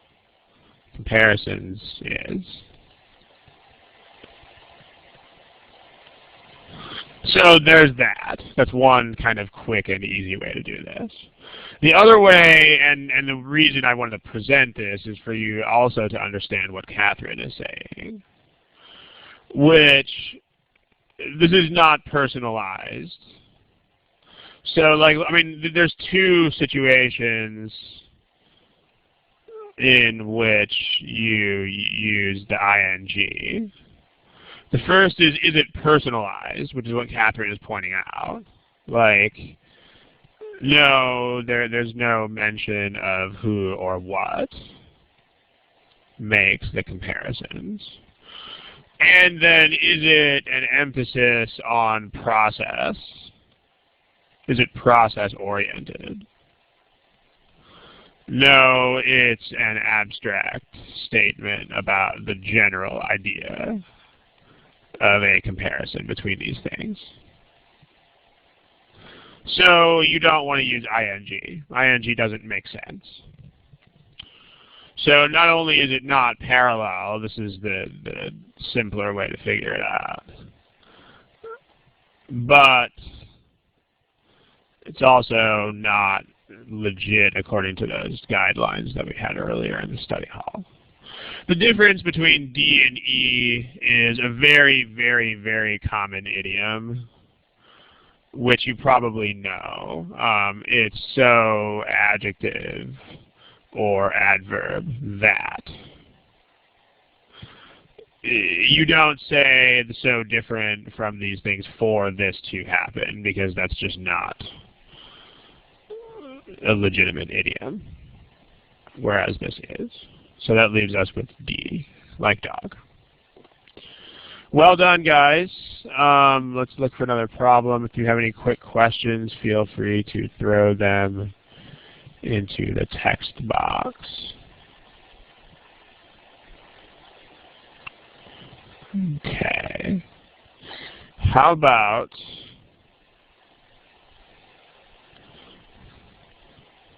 Comparisons is. So there's that. That's one kind of quick and easy way to do this. The other way, and the reason I wanted to present this, is for you also to understand what Catherine is saying, which this is not personalized. So, like, I mean, there's two situations in which you use the ing. The first is it personalized, which is what Catherine is pointing out. Like, no, there's no mention of who or what makes the comparisons. And then is it an emphasis on process? Is it process-oriented? No, it's an abstract statement about the general idea of a comparison between these things. So you don't want to use ing. ing doesn't make sense. So not only is it not parallel, this is the simpler way to figure it out, but it's also not legit according to those guidelines that we had earlier in the study hall. The difference between D and E is a very, very, very common idiom, which you probably know. It's so adjective or adverb that. You don't say so different from these things for this to happen, because that's just not a legitimate idiom, whereas this is. So that leaves us with D, like dog. Well done, guys. Let's look for another problem. If you have any quick questions, feel free to throw them into the text box. Okay. How about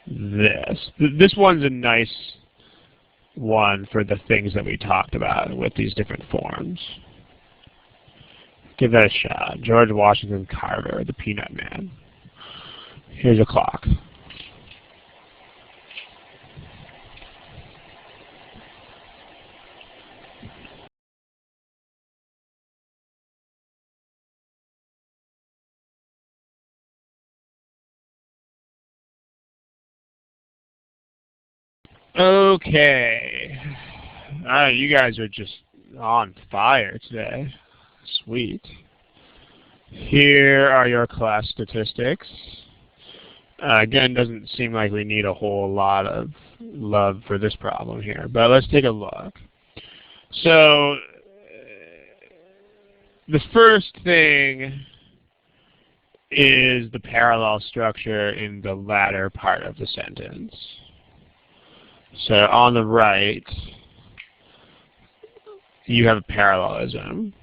this? This one's a nice one for the things that we talked about with these different forms. Give that a shot. George Washington Carver, the Peanut Man. Here's a clock. Okay. You guys are just on fire today. Sweet. Here are your class statistics. Again, doesn't seem like we need a whole lot of love for this problem here, but let's take a look. So, the first thing is the parallel structure in the latter part of the sentence. So on the right, you have a parallelism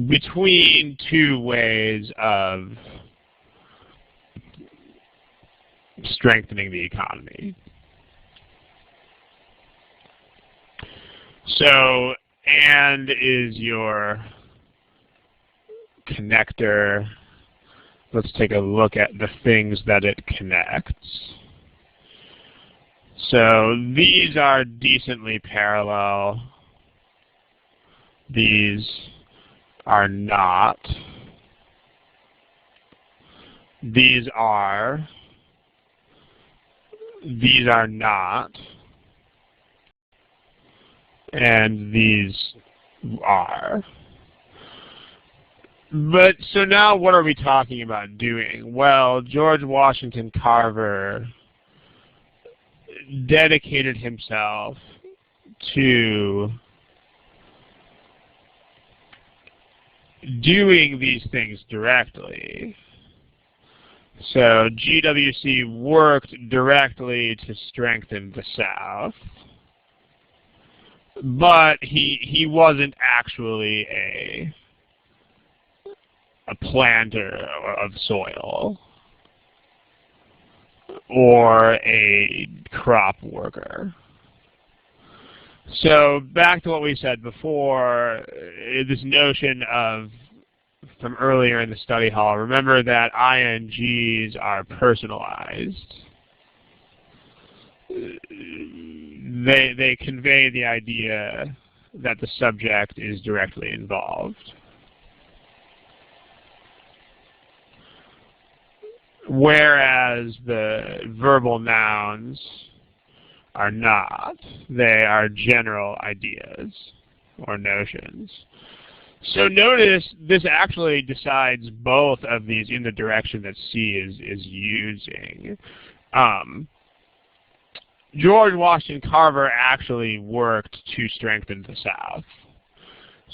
between two ways of strengthening the economy. So, and is your connector. Let's take a look at the things that it connects. So these are decently parallel. These are not. These are. These are not. And these are. But so now what are we talking about doing? Well, George Washington Carver dedicated himself to doing these things directly. So GWC worked directly to strengthen the South, but he wasn't actually a planter of soil or a crop worker. So back to what we said before, this notion of, from earlier in the study hall, remember that INGs are personalized. They convey the idea that the subject is directly involved. Whereas the verbal nouns are not. They are general ideas or notions. So notice this actually decides both of these in the direction that C is using. George Washington Carver actually worked to strengthen the South.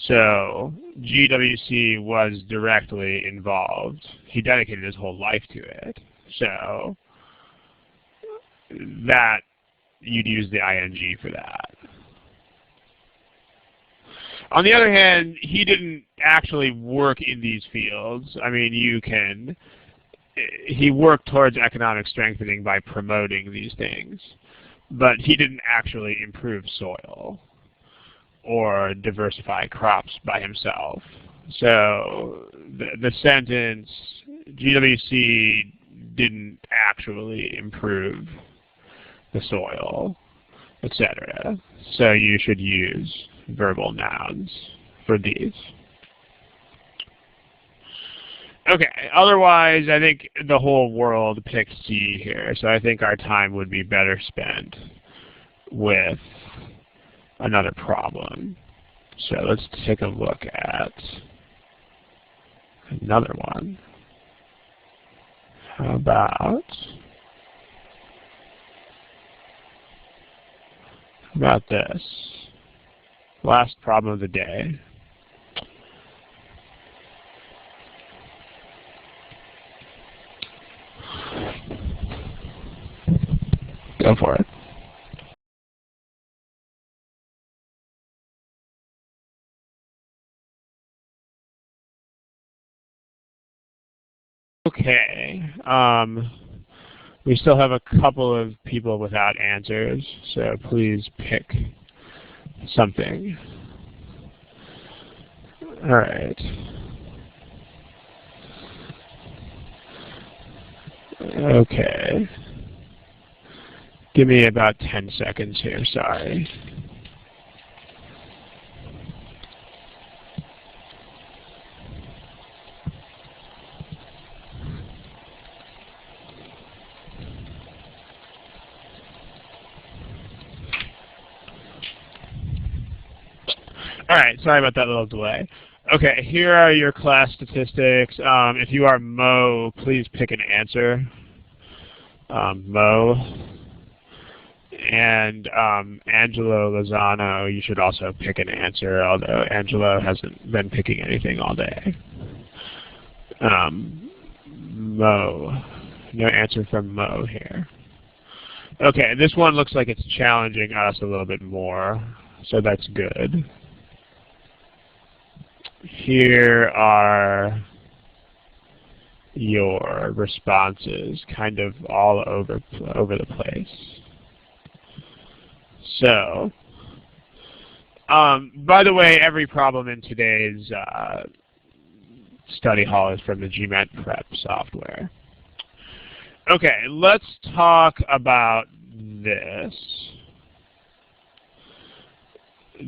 So GWC was directly involved. He dedicated his whole life to it. So that you'd use the ing for that. On the other hand, he didn't actually work in these fields. I mean, he worked towards economic strengthening by promoting these things, but he didn't actually improve soil or diversify crops by himself. So the sentence, GWC didn't actually improve the soil, etc. So you should use verbal nouns for these. Okay, otherwise I think the whole world picks C here, so I think our time would be better spent with another problem. So let's take a look at another one. How about this? Last problem of the day. Go for it. Okay. We still have a couple of people without answers, so please pick something. All right. Okay. Give me about 10 seconds here, sorry. All right, sorry about that little delay. Okay, here are your class statistics. If you are Mo, please pick an answer. Mo. And Angelo Lozano, you should also pick an answer, although Angelo hasn't been picking anything all day. Mo. No answer from Mo here. Okay, this one looks like it's challenging us a little bit more, so that's good. Here are your responses, kind of all over the place. So, by the way, every problem in today's study hall is from the GMAT Prep software. Okay, let's talk about this.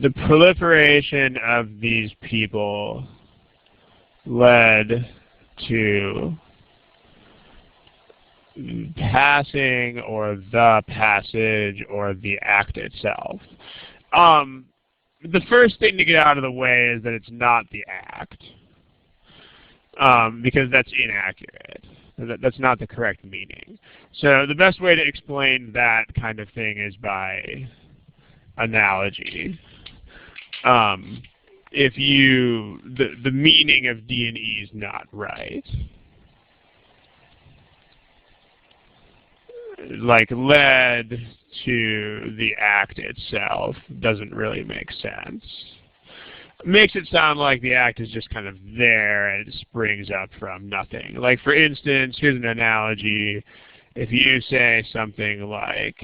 The proliferation of these people led to passing or the passage or the act itself. The first thing to get out of the way is that it's not the act, because that's inaccurate. That's not the correct meaning. So the best way to explain that kind of thing is by analogy. If the meaning of D and E is not right, like led to the act itself doesn't really make sense. Makes it sound like the act is just kind of there and it springs up from nothing. Like, for instance, here's an analogy. If you say something like,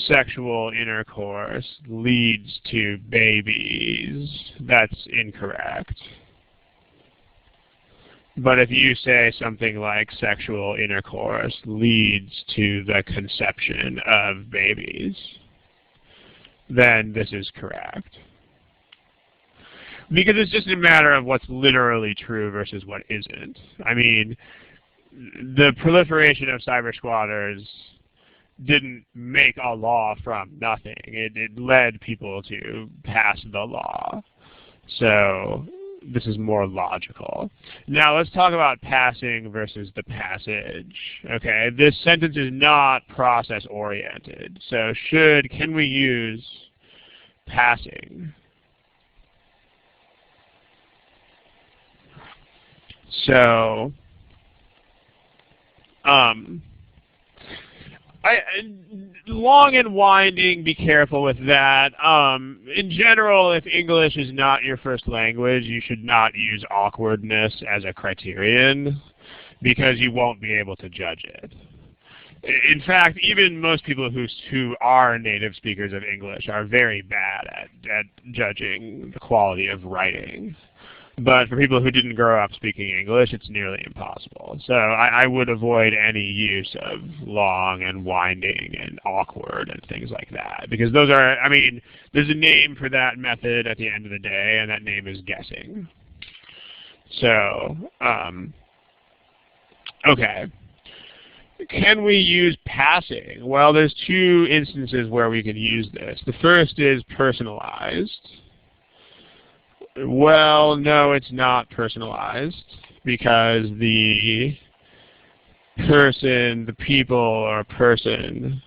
sexual intercourse leads to babies, that's incorrect. But if you say something like sexual intercourse leads to the conception of babies, then this is correct. Because it's just a matter of what's literally true versus what isn't. I mean, the proliferation of cyber squatters didn't make a law from nothing. It led people to pass the law. So this is more logical. Now let's talk about passing versus the passage. Okay, this sentence is not process-oriented. So can we use passing? So, long and winding, be careful with that. In general, if English is not your first language, you should not use awkwardness as a criterion because you won't be able to judge it. In fact, even most people who are native speakers of English are very bad at judging the quality of writing. But for people who didn't grow up speaking English, it's nearly impossible. So I would avoid any use of long and winding and awkward and things like that. Because those are, I mean, there's a name for that method at the end of the day, and that name is guessing. So, okay. Can we use passing? Well, there's two instances where we can use this. The first is personalized. Well, no, it's not personalized because the person, the people, or person,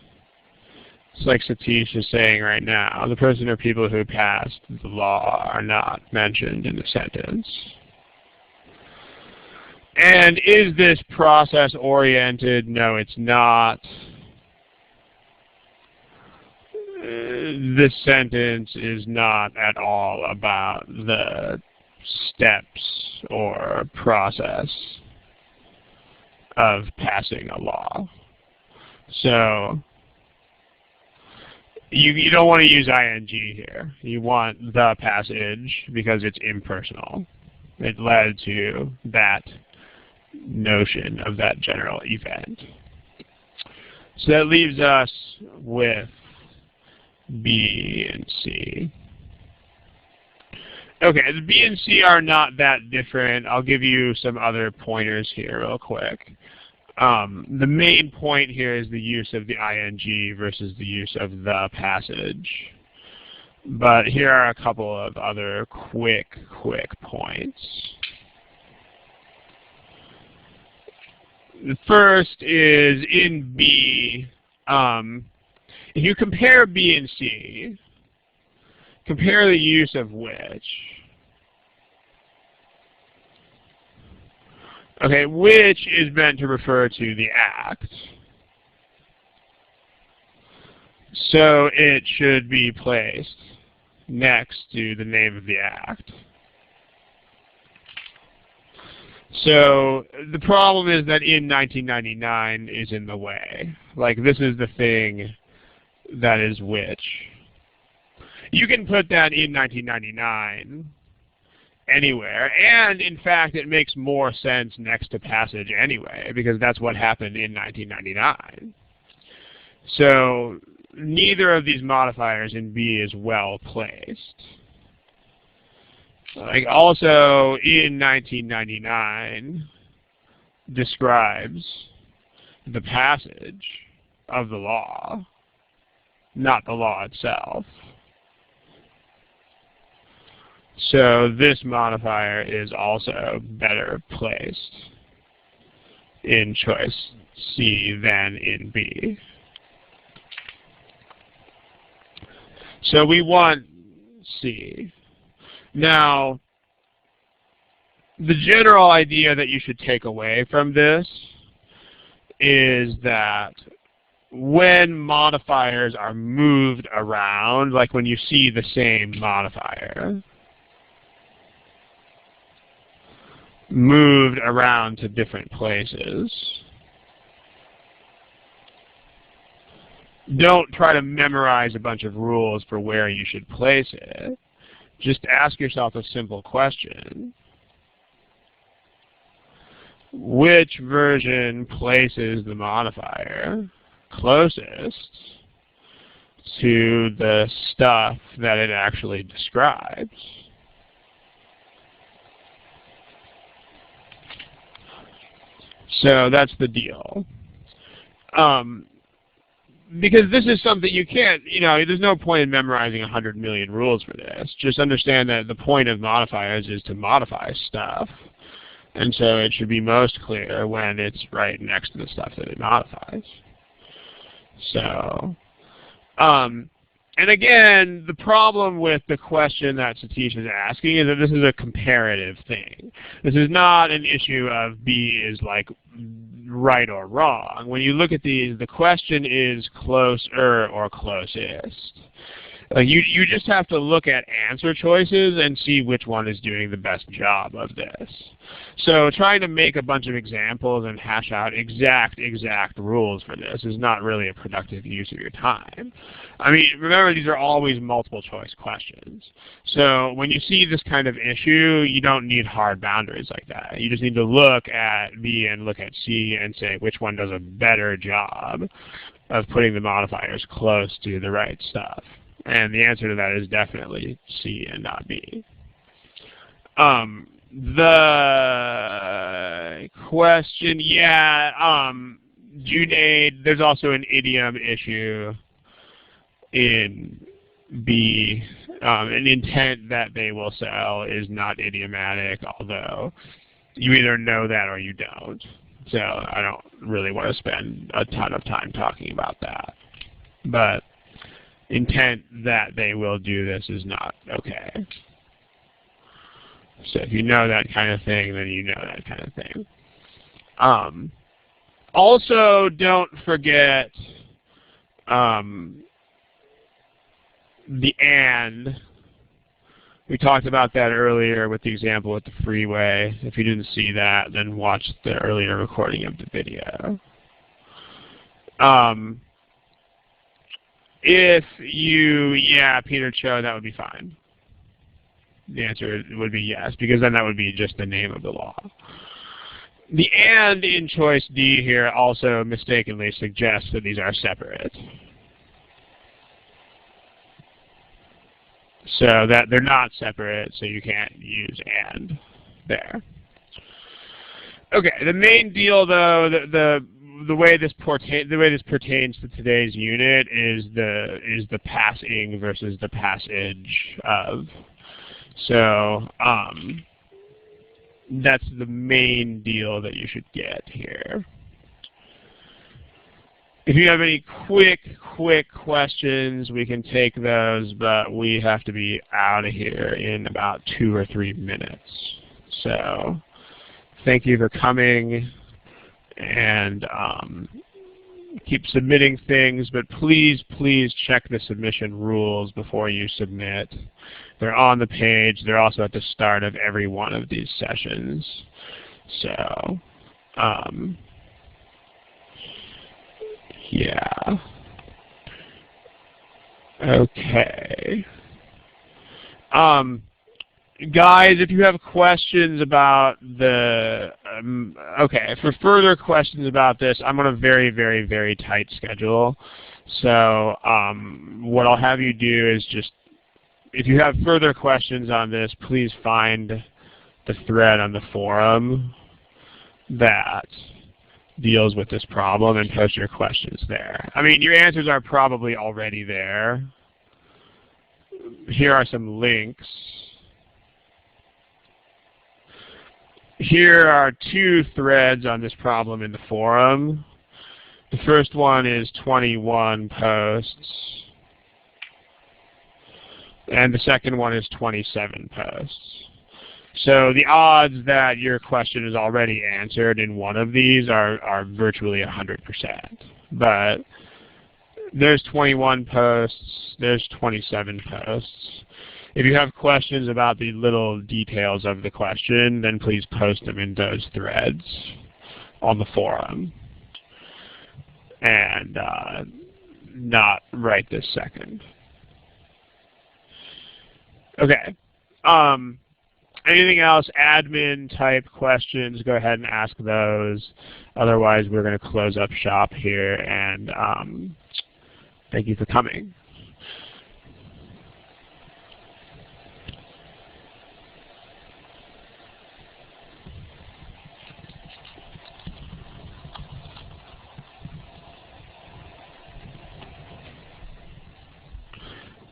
it's like Satish is saying right now, the person or people who passed the law are not mentioned in the sentence. And is this process-oriented? No, it's not. This sentence is not at all about the steps or process of passing a law. So you don't want to use ing here. You want the passage because it's impersonal. It led to that notion of that general event. So that leaves us with B and C. Okay, the B and C are not that different. I'll give you some other pointers here real quick. The main point here is the use of the ing versus the use of the passage. But here are a couple of other quick points. The first is in B. If you compare B and C, compare the use of which. Okay, which is meant to refer to the act. So it should be placed next to the name of the act. So the problem is that in 1999 is in the way. Like, this is the thing that is which. You can put that in 1999 anywhere, and in fact it makes more sense next to passage anyway, because that's what happened in 1999. So neither of these modifiers in B is well placed. Like, also in 1999 describes the passage of the law, not the law itself. So this modifier is also better placed in choice C than in B. So we want C. Now, the general idea that you should take away from this is that when modifiers are moved around, like when you see the same modifier moved around to different places, don't try to memorize a bunch of rules for where you should place it. Just ask yourself a simple question. Which version places the modifier closest to the stuff that it actually describes? So that's the deal. because this is something you can't, there's no point in memorizing 100 million rules for this. Just understand that the point of modifiers is to modify stuff. And so it should be most clear when it's right next to the stuff that it modifies. So, and again, the problem with the question that Satish is asking is that this is a comparative thing. This is not an issue of B is like right or wrong. When you look at these, the question is closer or closest. You just have to look at answer choices and see which one is doing the best job of this. So trying to make a bunch of examples and hash out exact rules for this is not really a productive use of your time. I mean, remember, these are always multiple choice questions. So when you see this kind of issue, you don't need hard boundaries like that. You just need to look at B and look at C and say which one does a better job of putting the modifiers close to the right stuff. And the answer to that is definitely C and not B. The question, Junaid, there's also an idiom issue in B. An intent that they will sell is not idiomatic, although you either know that or you don't. So I don't really want to spend a ton of time talking about that. But intent that they will do this is not okay. So if you know that kind of thing, then you know that kind of thing. Also, don't forget the and. We talked about that earlier with the example with the freeway. If you didn't see that, then watch the earlier recording of the video. If you, Peter Cho, that would be fine. The answer would be yes, because then that would be just the name of the law. The and in choice D here also mistakenly suggests that these are separate. So that they're not separate, so you can't use and there. Okay, the main deal though, the way this pertains to today's unit is the passing versus the passage of. So that's the main deal that you should get here. If you have any quick questions, we can take those, but we have to be out of here in about 2 or 3 minutes. So thank you for coming, and keep submitting things, but please check the submission rules before you submit. They're on the page. They're also at the start of every one of these sessions. So, yeah. Okay. Guys, if you have questions about the, okay, for further questions about this, I'm on a very tight schedule. So what I'll have you do is just, if you have further questions on this, please find the thread on the forum that deals with this problem and post your questions there. I mean, your answers are probably already there. Here are some links. Here are 2 threads on this problem in the forum. The first one is 21 posts, and the second one is 27 posts. So the odds that your question is already answered in one of these are virtually 100%. But there's 21 posts, there's 27 posts. If you have questions about the little details of the question, then please post them in those threads on the forum. And not right this second. Okay. Anything else, admin type questions, go ahead and ask those. Otherwise, we're going to close up shop here, and thank you for coming.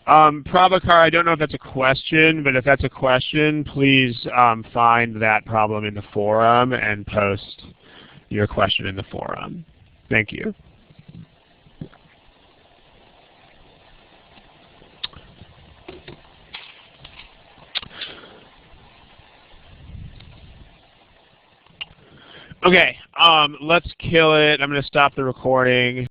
Prabhakar, I don't know if that's a question, but if that's a question, please find that problem in the forum and post your question in the forum. Thank you. Okay, let's kill it. I'm going to stop the recording.